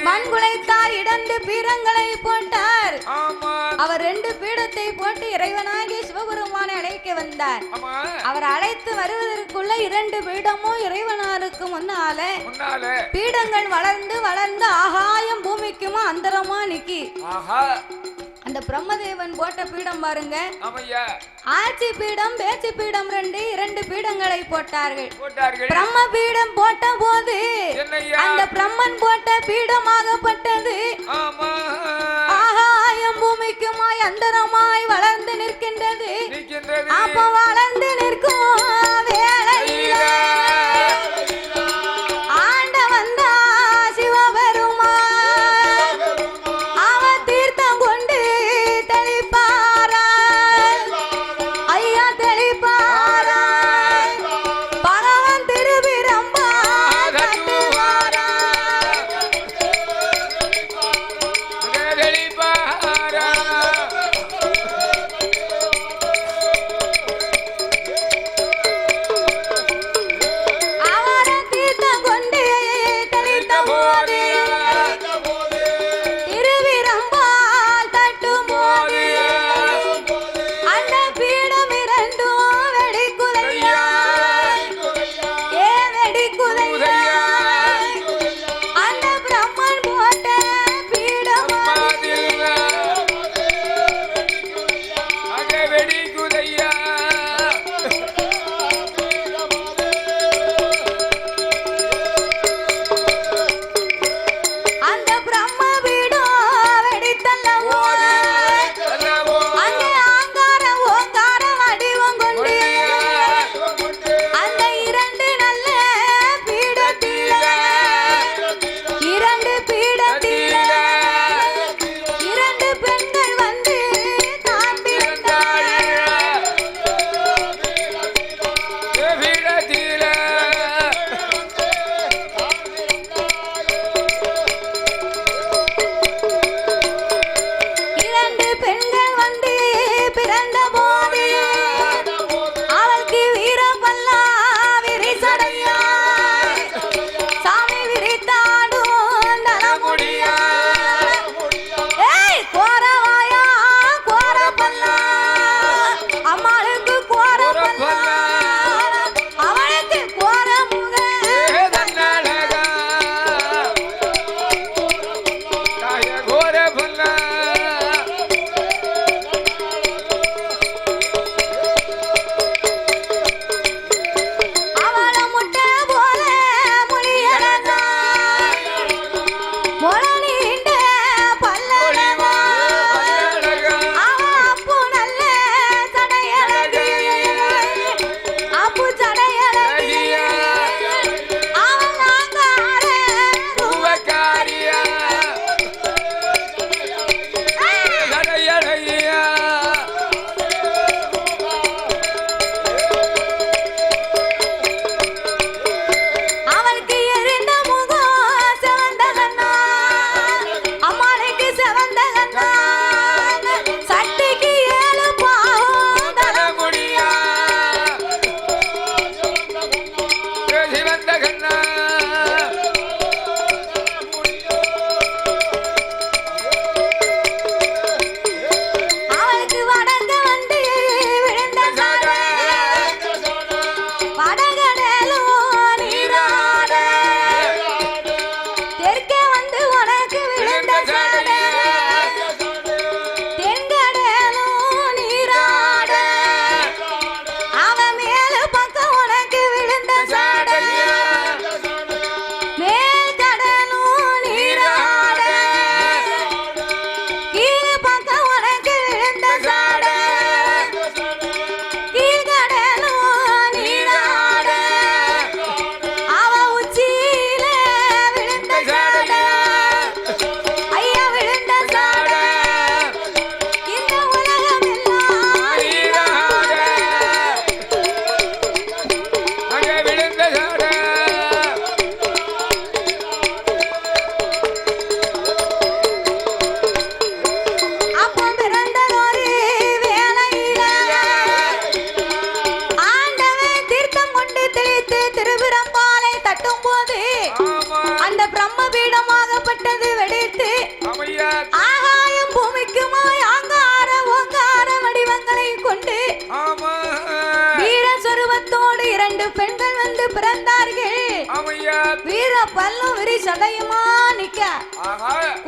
Speaker 1: மண் குலைத்தார், 2 பீடங்களை போட்டார். அவர் 2 பீடத்தை போட்டு இறைவனாகிய சிவபெருமானை அழைக்க வந்தார். அவர் அழைத்து வருவதற்குள்ள 2 பீடமும் இறைவனாருக்கு முன்னாலே பீடங்கள் வளர்ந்து வளர்ந்து ஆகாயம் பூமிக்குமா அந்தரமா நிக்கி. அந்த பிரம்மதேவன் போட்ட பீடம் பாருங்க, ஆட்சி பீடம் பேச்சு பீடம் 2 பீடங்களை போட்டார்கள். பிரம்ம பீடம் போட்ட போது அந்த பிரம்மன் போட்ட பீடமாகப்பட்டது ஆகாயம் பூமிக்குமாய் அந்தரமாய் வளர்ந்து நிற்கின்றது. அப்ப வளர்ந்து நிற்கும் வேளையில ஆண்ட வந்தார்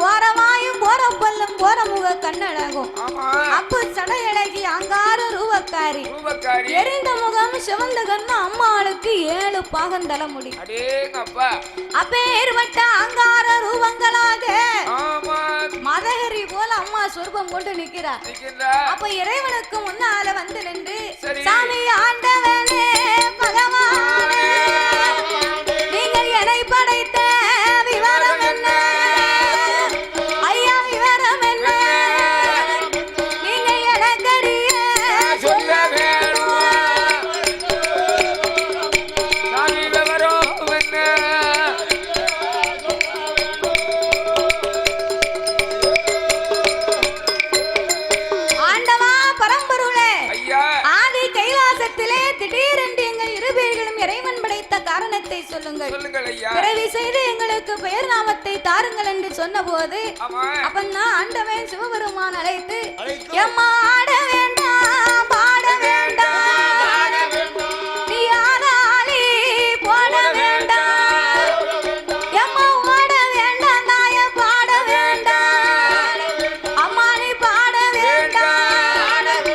Speaker 1: கோரவாயும் கோரப்பல்லும் கோரமுக கண்ணழகும் அப்பு சடையழகி அங்கார ரூபக்காரி எரிந்த முகம் சிவந்த கண்ணு அம்மாளுக்கு 7 பாகந்தல முடி அப்பேற்பட்ட அங்கார ரூபங்களாக மதகரி போல அம்மா சொர்பம் கொண்டு நிற்கிறார். அப்ப இறைவனுக்கு முன்னால வந்து நின்று சாமி ஆண்டவனே பகவானே நீங்கள் என்னை படைத்த விவரம் என்ன ஐயா விவரம் என்ன நீங்க எனக்கறிய சொல்ல வேணும்
Speaker 2: சாமி விவரம் என்ன
Speaker 1: ஆண்டவா பரம்பொருளே ஆதி கைலாசத்திலே திடீரென்று எங்கள் இருபேர்களும் இறைவன் படைத்த காரணத்தை சொல்லுங்கள். பிறவி செய்து எங்களுக்கு பெயர் நாமத்தை தாருங்கள் என்று சொன்ன போது அப்பன்னா ஆண்டவன் சிவபெருமான் அழைத்து எம்மா ஆட வேண்டாம் பாட வேண்டாம் நீ ஆடாளி போட வேண்டாம் எம்மா ஓட வேண்டாம் தாய பாட வேண்டாம் அம்மா நீ பாட வேண்டாம்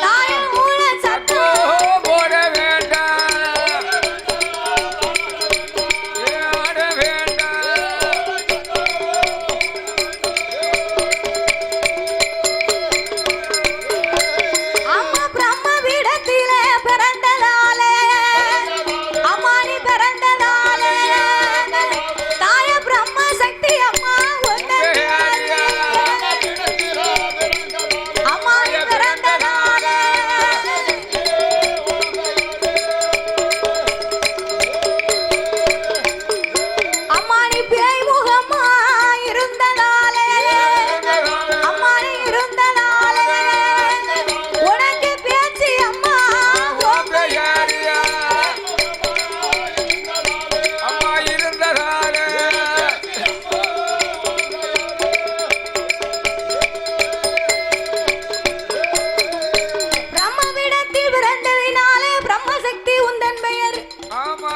Speaker 1: தாய மூல சத்தம்
Speaker 2: போட வேண்டாம் ஆட வேண்டாம்
Speaker 1: அம்மா பிரம்ம பீடத்திலே பிறந்ததாலே அம்மா நீ பிறந்ததாலே தாய பிரம்ம சக்தி அம்மா ஒன்று அம்மா நீ பிறந்ததாலே அம்மா நீ பேய் முகமா இருந்ததாலே அம்மா நீ இருந்ததாலே உனக்கு பேச்சு அம்மா
Speaker 2: அம்மா இருந்ததால
Speaker 1: பிரம்மவிடத்தில் பிறந்ததினாலே பிரம்மசக்தி உந்தன் பெயர்
Speaker 2: ஆமா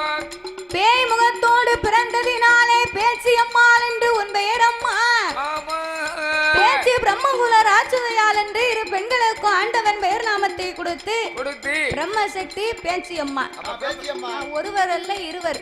Speaker 1: பேய் முகத்தோடு பிறந்ததினாலே பேச்சு அம்மாள் என்று உன் பெயர் அம்மா
Speaker 2: ஆமா
Speaker 1: பேச்சு பிரம்மகுல ராட்சதையால் என்று 2 பெண்களுக்கு ஆண்டவன் பெயர் நாமத்தை கொடுத்து
Speaker 2: கொடுத்து
Speaker 1: பிரம்மசக்தி பேச்சு அம்மா
Speaker 3: பேச்சியம்மா
Speaker 1: ஒருவர் அல்ல இருவர்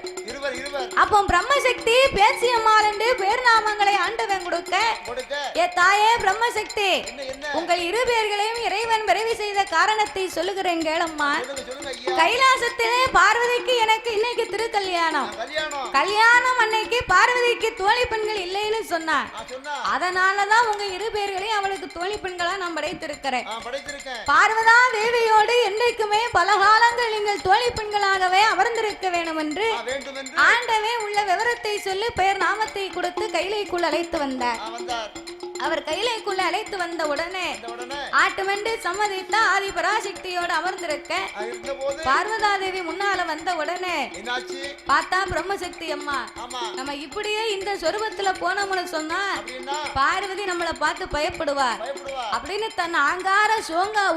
Speaker 3: இருவர்
Speaker 1: அப்போ பிரம்மசக்தி பேச்சு அம்மாள் என்று பெயர் நாமங்களை ஆண்டவன் கொடுக்க
Speaker 3: கொடுக்க
Speaker 1: ஏ தாயே பிரம்மசக்தி
Speaker 3: என்ன
Speaker 1: உங்கள் 2 பேர்களையும் இறைவன் விரைவி செய்த காரணத்தை சொல்லுகிறேன் கேளம்மா.
Speaker 3: சொல்லுங்க ஐயா
Speaker 1: கைலாசத்திலே பார்வதிக்கு எனக்கு இன்னைக்கு திருக்கல்யாணம்
Speaker 3: கல்யாணம்
Speaker 1: கல்யாணம் அன்னைக்கு பார்வதிக்கு தோழி பெண்கள் இல்லைன்னு சொன்னான்.
Speaker 3: சொன்னா
Speaker 1: அதனாலதான் உங்க 2 பேர்களையும் அவளுக்கு தோழி பெண்களா நான் படைத்திருக்கிறேன்.
Speaker 3: படைத்திருக்கேன்
Speaker 1: பார்வதா தேவியோடு என்றைக்குமே பல காலங்கள் நீங்கள் தோழி பெண்களாகவே அமர்ந்திருக்க வேண்டும் என்று
Speaker 3: வேண்டும் என்று
Speaker 1: ஆண்டவே உள்ள விவரத்தை சொல்லி பெயர் நாமத்தை கொடுத்து கைலைக்குள் அழைத்து வந்தார்.
Speaker 3: வந்தார்
Speaker 1: அவர் கைலைக்குள்ள அழைத்து வந்த உடனே
Speaker 3: உடனே
Speaker 1: ஆட்டுமென்று சம்மதித்த ஆதி பராசக்தியோடு அமர்ந்திருக்க
Speaker 3: இருந்தபோது
Speaker 1: பார்வதா தேவி முன்னால வந்த உடனே
Speaker 3: என்னாச்சு
Speaker 1: பார்த்தா பிரம்மசக்தி அம்மா
Speaker 3: ஆமா
Speaker 1: நம்ம இப்படியே இந்த சொருபத்துல போனோம்னு சொன்னா
Speaker 3: அப்படின்னா
Speaker 1: பார்வதி நம்மள பார்த்து பயப்படுவார்
Speaker 3: பயப்படுவா
Speaker 1: அப்படின்னு தன் ஆங்கார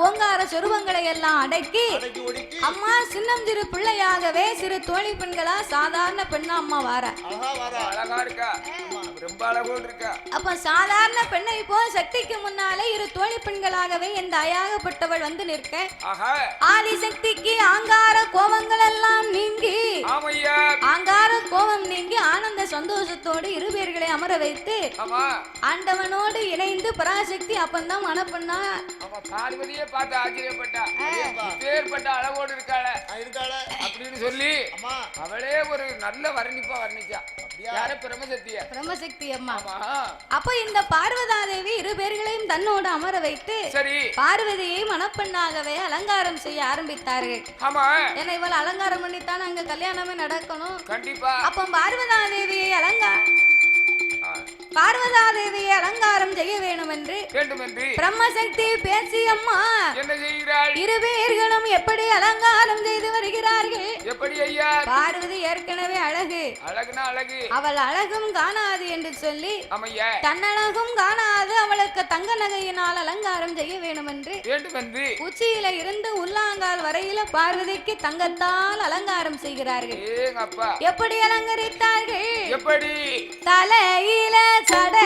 Speaker 1: ஓங்கார சொருபங்களை எல்லாம் அடக்கி
Speaker 3: அடக்கி ஒடுக்கி
Speaker 1: அம்மா சின்னம் சிறு பிள்ளையாகவே சிறு தோழி பெண்களா சாதாரண பெண்ணா அம்மா வார
Speaker 3: அழகா வரா
Speaker 2: அழகா இருக்கா ரொம்ப அழகோடு இருக்கா.
Speaker 1: அப்ப சாதாரண பெண்ணை போ சக்திக்கு முன்னாலே 2 தோழி பெண்களாகவே என் தாயாகப்பட்டவள் வந்து நிற்க ஆதி சக்திக்கு ஆங்கார கோபங்கள் எல்லாம் நீங்கி
Speaker 2: ஆமையா
Speaker 1: ஆங்கார கோபம் நீங்கி ஆனந்த சந்தோஷத்தோடு 2 பேர்களை அமர வைத்து ஆண்டவனோடு இணைந்து பராசக்தி அப்பந்தான் மனப்பண்ணா
Speaker 2: பார்வதியே பார்த்து ஆச்சரியப்பட்டா பேர்பட்ட அழகோடு இருக்காள அப்படின்னு சொல்லி அவளே ஒரு நல்ல வர்ணிப்பா வர்ணிச்சா. யார பிரம்மசக்தி
Speaker 1: அம்மா. அப்ப இந்த பார்வதா தேவி 2 பேர்களையும் தன்னோடு அமர வைத்து
Speaker 2: சரி
Speaker 1: பார்வதியை மணப்பெண்ணாகவே அலங்காரம் செய்ய ஆரம்பித்தார்கள்.
Speaker 2: ஆமா
Speaker 1: ஏன்னா இவள் அலங்காரம் பண்ணித்தான் அங்க கல்யாணமே நடக்கணும்.
Speaker 2: கண்டிப்பா.
Speaker 1: அப்ப பார்வதா தேவியை அலங்காரம் செய்ய வேண்டும் என்று பிரம்மசக்தி பேசி அம்மா
Speaker 2: என்ன செய்கிறாள்?
Speaker 1: 2 பேர்களும் எப்படி அலங்காரம் செய்து வருகிறார்கள்.
Speaker 2: எப்படி ஐயா?
Speaker 1: பார்வதி ஏற்கனவே அழகு அவள் அழகும் காணாது என்று சொல்லி தன்னழகும் காணாது அவளுக்கு தங்க நகையினால் அலங்காரம் செய்ய வேண்டும் என்று உச்சியில இருந்து உள்ளாங்கால் வரையில பார்வதிக்கு தங்கத்தால் அலங்காரம் செய்கிறார்கள். எப்படி அலங்கரித்தார்கள்?
Speaker 2: எப்படி?
Speaker 1: தலையில சட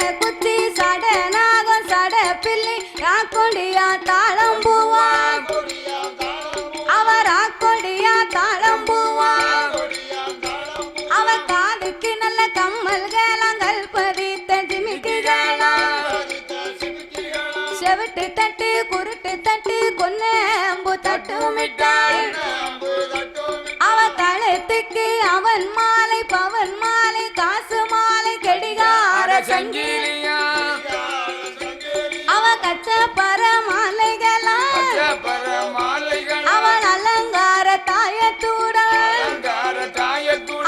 Speaker 1: தட்டுமிட்டாள் அவ கழுத்துக்கு அவன் மாலை பவன் மாலை காசு மாலை கெடிகார சங்கிலியா அவ கச்சப்பர மாலைகளா அவன் அலங்கார தாயத்துடன்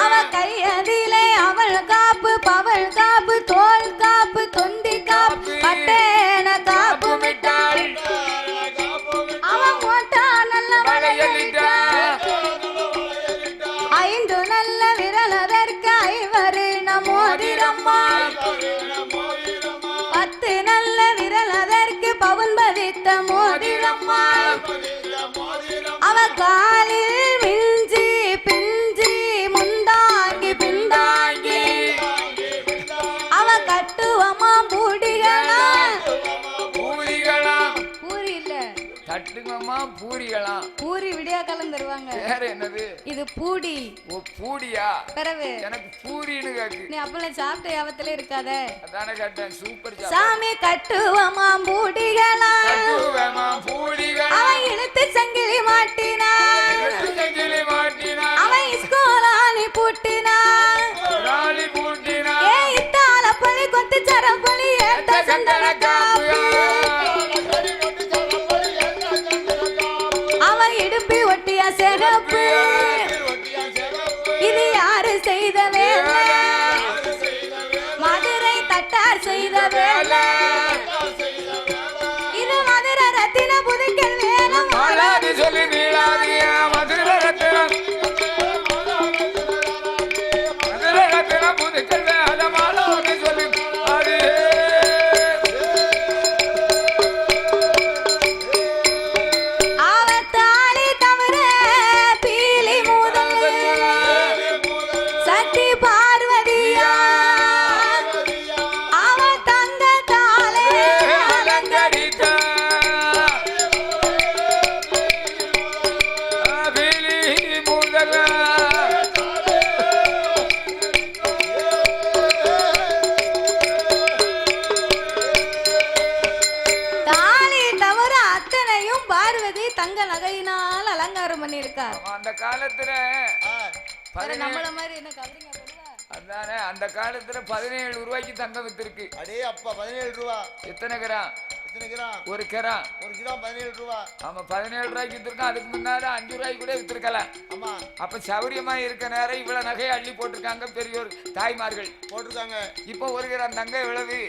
Speaker 1: அவ கையதிலே அவள் காப்பு பவள் காப்பு தோல் காப்பு தொந்தி காப்பு பட்டேன காப்பு மிட்டாள் அவன் மோட்டா நல்ல ஐந்து நல்ல விரலதற்கு ஐவரு மோதிரம்மா 10 நல்ல விரலதற்கு பவுன் பதித்த மோதிரம்மா அவ காலில் மிஞ்சி பிஞ்சி முந்தாங்கி பிந்தாங்கி அவ கட்டுவமா பூடிகளா பூரி இல்ல
Speaker 2: தட்டுங்கம்மா பூரிகளாம்
Speaker 1: பூரி விடியா காலம் தருவாங்க
Speaker 2: வேற என்னது
Speaker 1: இது பூடி
Speaker 2: ஓ பூடியா
Speaker 1: பிறகு
Speaker 2: எனக்கு பூரின்னு கேக்கு
Speaker 1: நீ அப்பல சாப்பிட்ட யாவத்திலே இருக்காத
Speaker 2: அதானே கேட்டேன் சூப்பர்
Speaker 1: சாமி கட்டுவமா பூடிகளா அவன் இழுத்து சங்கிலி மாட்டினா அவன் இஸ்கோலானி பூட்டினா ஏ இத்தால பழி கொத்து சரம் பழி ஏத்த சந்தன காப்பு அவன் இடுப்பி ஒட்டியா சிறப்பு இது யாரு செய்த வேலை மதுரை தட்டார் செய்த வேலை இது மதுரை ரத்தின புதுக்கல் வேலம்
Speaker 2: சொல்லி நீளாதிய மதுரை ரத்தினம் புதுக்கல் வேலமாலோன்னு சொல்லி
Speaker 1: அவத்தாளி தவிர பீலி முதல் சக்தி பார்வதியா அவ தங்க காலே
Speaker 2: அலங்கரித்த முதல
Speaker 1: தாலி தவிர அத்தனையும் பார்வதி தங்க நகையினால் அலங்காரம் பண்ணியிருக்கார்
Speaker 2: அந்த காலத்துல
Speaker 1: நம்மள மாதிரி என்ன கவரிங்க போடுவா
Speaker 2: அதானே அந்த காலத்துல 17 ரூபாய்க்கு தங்கம் வித்திருக்கு
Speaker 3: அடே அப்பா 17 ரூபா
Speaker 2: எத்தனை கிராம்
Speaker 3: எத்தனை கிராம்
Speaker 2: ஒரு கிராம்
Speaker 3: 17 ரூபா
Speaker 2: ஆமா 17 ரூபாய்க்கு வித்திருக்கான் அதுக்கு முன்னால 5 ரூபாய்க்கு கூட வித்திருக்கலாம்
Speaker 3: ஆமா
Speaker 2: அப்ப சௌரியமா இருக்க நேரம் இவ்வளவு நகையை அள்ளி போட்டிருக்காங்க பெரியோர் தாய்மார்கள்
Speaker 3: போட்டிருக்காங்க
Speaker 2: இப்போ 1 கிராம் தங்கம் எவ்வளவு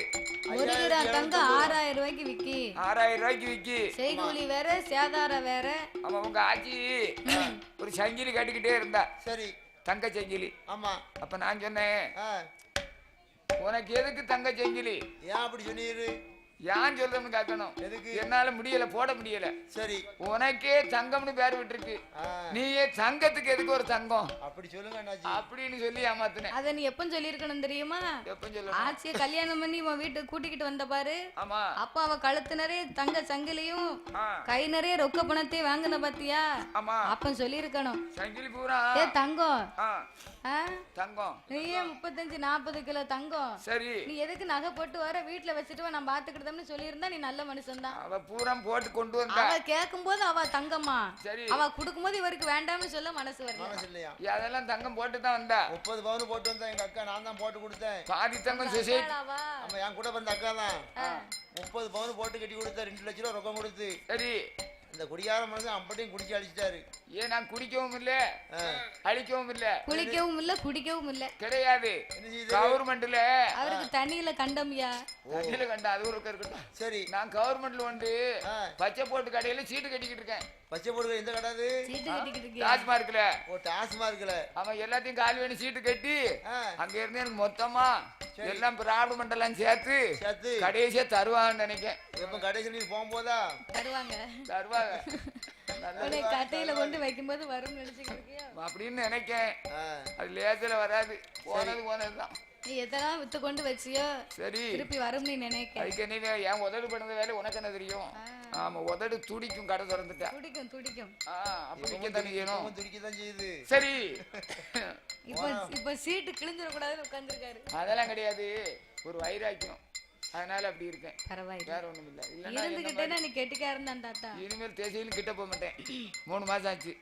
Speaker 1: 1 கிராம் தங்கம் 6000 ரூபாய்க்கு விக்கி
Speaker 2: 6000 ரூபாய்க்கு விக்கி
Speaker 1: செய்கூலி வேற சேதாரம் வேற
Speaker 2: ஆமா உங்க ஆச்சி ஒரு சங்கிலி கட்டிக்கிட்டே இருந்தா
Speaker 3: சரி
Speaker 2: தங்க சங்கிலி
Speaker 3: ஆமா
Speaker 2: அப்ப நான் சொன்னேன் உனக்கு எதுக்கு தங்க சங்கிலி
Speaker 3: ஏன் அப்படி சொன்னீரு
Speaker 2: யான் சொல்றேன்னு கேட்கணும்
Speaker 3: எதுக்கு
Speaker 2: என்னால முடியல போட முடியல
Speaker 3: சரி
Speaker 2: உனக்கே தங்கம்னு பேர் விட்டுருக்கு நீயே தங்கத்துக்கு எதுக்கு ஒரு தங்கம்
Speaker 3: அப்படி சொல்லுங்க அண்ணாச்சி
Speaker 2: அப்படின்னு சொல்லி ஏமாத்தினேன்
Speaker 1: அத நீ எப்ப சொல்லி இருக்கணும் தெரியுமா
Speaker 2: எப்ப சொல்ல
Speaker 1: ஆச்சிய கல்யாணம் பண்ணி உன் வீட்டுக்கு கூட்டிக்கிட்டு வந்த பாரு
Speaker 2: ஆமா
Speaker 1: அப்ப அவ கழுத்து நிறைய தங்க சங்கிலியும் கை நிறைய ரொக்க பணத்தையும் வாங்கின பாத்தியா
Speaker 2: ஆமா
Speaker 1: அப்ப சொல்லி இருக்கணும்
Speaker 2: சங்கிலி பூரா
Speaker 1: ஏ தங்கம்
Speaker 2: தங்கம்
Speaker 1: நீயே 35-40 கிலோ தங்கம்
Speaker 2: சரி
Speaker 1: நீ எதுக்கு நகை போட்டு வர வீட்டுல வச்சுட்டு நான் பாத்துக்கிட்டோம்னு சொல்லியிருந்தா நீ நல்ல மனுஷன் தான்
Speaker 2: அவ பூரா போட்டு கொண்டு வந்தா
Speaker 1: அவ கேட்கும் போது அவ தங்கம்மா
Speaker 2: சரி
Speaker 1: அவ குடுக்கும் போது இவருக்கு வேண்டாம்னு சொல்ல மனசு வரல
Speaker 2: அதெல்லாம் தங்கம் போட்டு தான் வந்தா
Speaker 3: 30 பவுன் போட்டு வந்தா எங்க அக்கா நான் தான் போட்டு கொடுத்தேன்
Speaker 2: பாதி தங்கம் சொசைட்டி
Speaker 3: ஆமா என் கூட வந்த அக்கா தான் 30 பவுன் போட்டு கட்டி கொடுத்தா 2 லட்சம் ரூபாய் ரொக்கம் கொடுத்து
Speaker 2: சரி
Speaker 3: இந்த குடியார மனுஷன் அப்படியும் குடிச்சு அழிச்சிட்டாரு
Speaker 2: ஏன் நான் குடிக்கவும் இல்ல அழிக்கவும் இல்ல
Speaker 1: குளிக்கவும் இல்ல குடிக்கவும் இல்ல
Speaker 2: கிடையாது கவர்மெண்ட்ல
Speaker 1: அவருக்கு தண்ணியில கண்டம்யா
Speaker 2: தண்ணியில கண்ட அது ஒரு இருக்கட்டும்
Speaker 3: சரி
Speaker 2: நான் கவர்மெண்ட்ல வந்து பச்சை போட்டு கடையில சீட்டு கட்டிக்கிட்டு இருக்கேன்
Speaker 3: பச்சை போட்டு எந்த கடாது
Speaker 1: சீட்டு கட்டிக்கிட்டு இருக்கேன்
Speaker 2: டாஸ்மார்க்ல
Speaker 3: ஓ டாஸ்மார்க்ல
Speaker 2: அவன் எல்லாத்தையும் காலி வேணும் சீட்டு கட்டி அங்க இருந்து எனக்கு மொத்தமா எல்லாம் ப்ராப்ளம் எல்லாம் சேர்த்து கடைசியா தருவாங்கன்னு நினைக்கிறேன்
Speaker 3: எப்ப கடைசி நீ போகும்போதா
Speaker 2: தருவாங்க
Speaker 1: கட்டையில கொண்டு வைக்கும்போது வரும் நினைச்சுக்கிட்டியா
Speaker 2: அப்படின்னு நினைக்கேன் அது லேசில வராது போனதுதான்
Speaker 1: நீ எதனா வித்து கொண்டு வச்சியோ
Speaker 2: சரி
Speaker 1: திருப்பி வரும் நீ நினைக்க
Speaker 2: அதுக்கு நீ என் உதடு பண்ணது வேலை உனக்கு என்ன தெரியும் ஆமா உதடு துடிக்கும் கடை திறந்துட்டா
Speaker 1: துடிக்கும்
Speaker 2: அப்படி தானே செய்யணும்
Speaker 3: துடிக்கதான் செய்யுது
Speaker 2: சரி
Speaker 1: இப்ப சீட்டு கிழிஞ்சிட கூடாதுன்னு உட்கார்ந்துருக்காரு
Speaker 2: அதெல்லாம் கிடையாது ஒரு வைராக்கியம் அதனால அப்படி இருக்கேன்.
Speaker 1: பரவாயில்லை,
Speaker 2: வேற ஒண்ணும் இல்ல.
Speaker 1: இருந்துகிட்டேன்னா நீ கெட்டிக்காரன் தாத்தா.
Speaker 2: இனிமேல் தேசியிலும் கிட்ட போக மாட்டேன். 3 மாசம் ஆச்சு.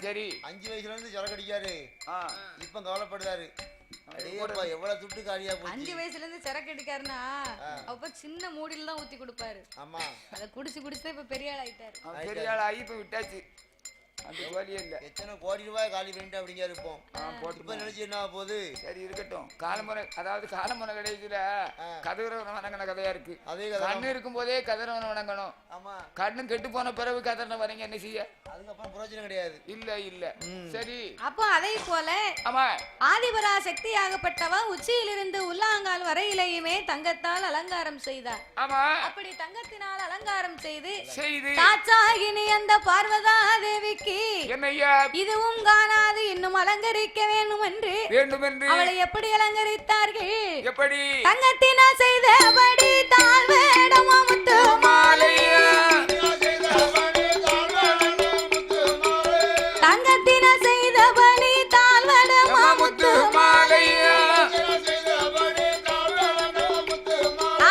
Speaker 2: சரி
Speaker 3: 5 வயசுல இருந்து சொர கடிக்காரு. இப்ப கவலைப்படுறாரு. எவ்வளவு துட்டு காலியா போச்சு.
Speaker 1: 5 வயசுல இருந்து சரக்கு அடிக்காருன்னா அப்ப சின்ன மூடில தான் ஊத்தி கொடுப்பாரு.
Speaker 3: ஆமா,
Speaker 1: அத குடிச்சு குடிச்சு இப்ப பெரிய ஆள் ஆயிட்டாரு.
Speaker 2: பெரிய ஆள் ஆகி இப்ப விட்டாச்சு. அந்த வழியே இல்ல.
Speaker 3: எத்தனை கோடி ரூபாய் காலி பண்ணிட்டு அப்படிங்க இருப்போம். இப்ப நினைச்சு என்ன போகுது.
Speaker 2: சரி இருக்கட்டும். காலமுறை, அதாவது காலமுறை கடைசியில கதிரவன் வணங்கின கதையா இருக்கு. அதே கண்ணு இருக்கும் போதே கதிரவன் வணங்கணும். ஆமா, கண்ணு கெட்டு போன பிறகு கதிரவன் வரீங்க என்ன செய்ய? அதுக்கப்புறம் பிரயோஜனம் கிடையாது. இல்ல இல்ல. சரி,
Speaker 1: அப்போ அதே போல
Speaker 2: ஆமா,
Speaker 1: ஆதிபரா சக்தி ஆகப்பட்டவ உச்சியிலிருந்து உள்ளாங்கால் வரையிலேயுமே தங்கத்தால் அலங்காரம் செய்தார்.
Speaker 2: ஆமா,
Speaker 1: அப்படி தங்கத்தினால் அலங்காரம் செய்து
Speaker 2: தாட்சாகினி
Speaker 1: அந்த பார்வதா தேவிக்கு இதுவும் காணாது இன்னும் அலங்கரிக்க வேண்டும் என்று அவளை எப்படி அலங்கரித்தார்கள்?
Speaker 2: எப்படி?
Speaker 1: தங்கத்தினால் செய்தபடி தாழ்வேடமா முத்து மாலையா, தங்கத்தினால் செய்தபடி தாழ்வேடமா முத்து மாலையா,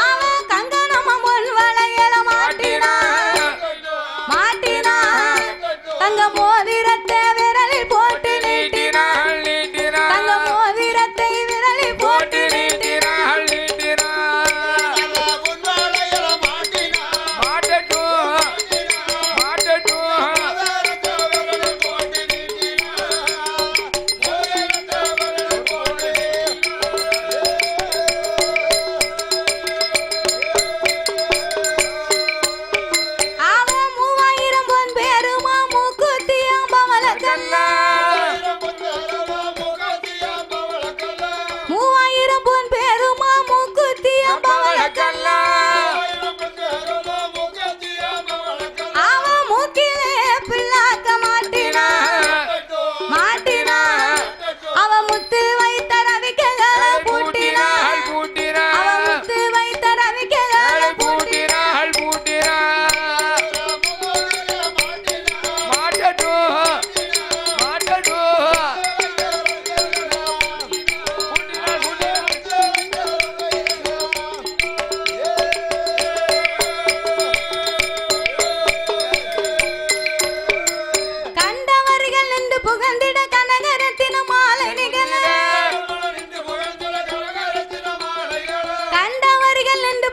Speaker 1: அவன் கங்கணமா முள் வளையல மாட்டினா தங்க மோதிரத்தை விரலில் போட்டு நீட்டினாள், தங்க மோதிரத்தை விரலில் போட்டு நீட்டினாள்,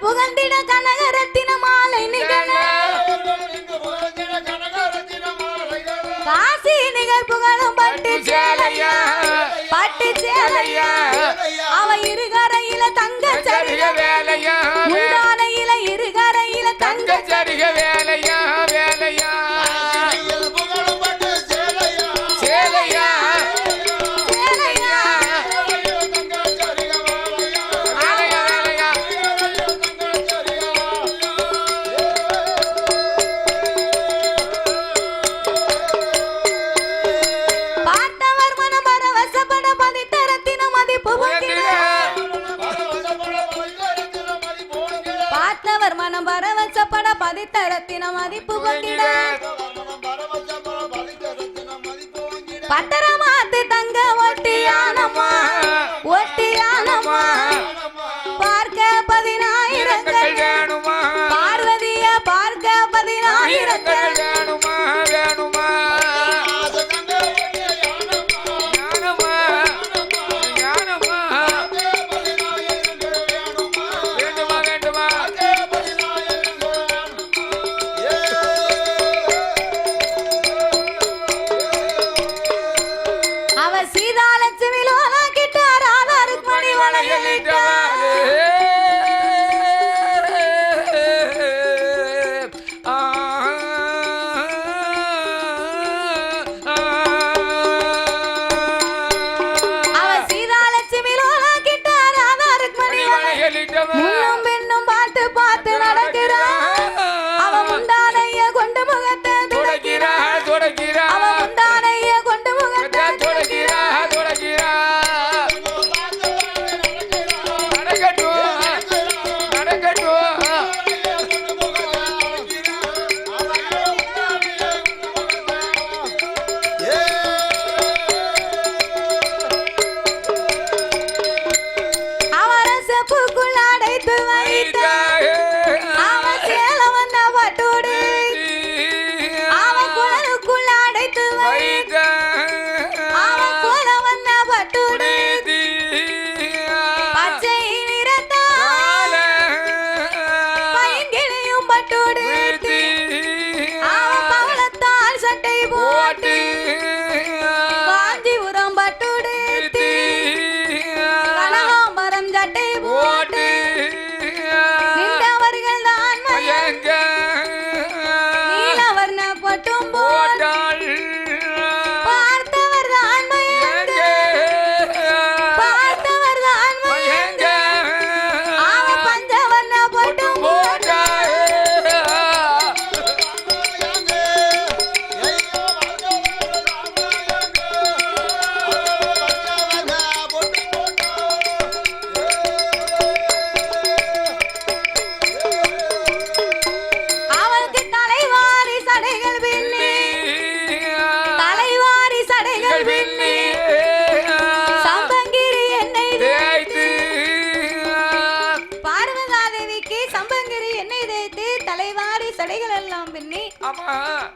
Speaker 1: புகழ்ந்திட கனகரத்தின மாலை நிகழ காசி நிகர் புகழும் பட்டு சேலையா, பட்டு சேலையா, அவ இருகரையில தங்க சரிக வேலையா, முந்தானையில இருகரையில தங்க சரிக வேலையா, வேலையா சேலையா, சேலையா, பார்த்தவர் மனம் பரவசப்பட பதித்தரத்தின மதிப்பு பொங்கிட, பார்த்தவர் மனம் பரவசப்பட பதித்தரத்தின மதிப்பு பொங்கிட, பத்திரமாத்து தங்க ஒட்டியானம்மா, ஒட்டியானம்மா பார்க்க 10,000 வேணுமா, பார்வதிய பார்க்க 10,000 வேணுமா, வேணுமா ஞானமா, ஞானமா வேண்டுமா, வேண்டுமா அவ சீதாலட்சுமி லோலா கிட்ட ராதா ருக்மணி வளையலிட்டா, அவ சீதாலட்சுமி லோலா கிட்ட ராதா ருக்மணி வளையலிட்டா, முன்னும் பின்னும் பார்த்து பார்த்து நடக்கிறா, அவ முந்தானைய கொண்டு முகத்தை துடைக்கிறா, துடைக்கிறா, அவ முந்தானைய கொண்டு முகத்தை துடைக்கிறா, துடைக்கிறா நடக்கட்டும், நடக்கட்டும் அவர செப்புக்குள் அடைத்து வை,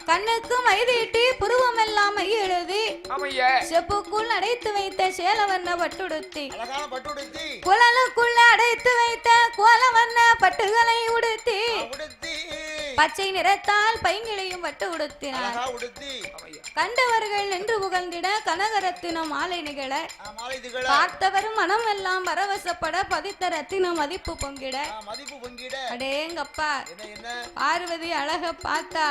Speaker 1: கண்ணுக்கு மைதீட்டி புருவம் எல்லாம் மையெழுதி செப்புக்குள் அடைத்து வைத்த சேலவண்ண பட்டுடுத்தி குழலுக்குள்ள அடைத்து வைத்த கோலவண்ண பட்டுகளை உடுத்தி பச்சை நிறத்தால் பைங்கிளையும் பட்டு உடுத்தினார். கண்டவர்கள் நின்று புகழ்ந்திட கனகரத்தின மாலை நிகழ பார்த்தவரும் மனம் எல்லாம் பரவசப்பட பதித்த ரத்தின மதிப்பு பொங்கிட அடேங்கப்பா பார்வதி அழக பார்த்தா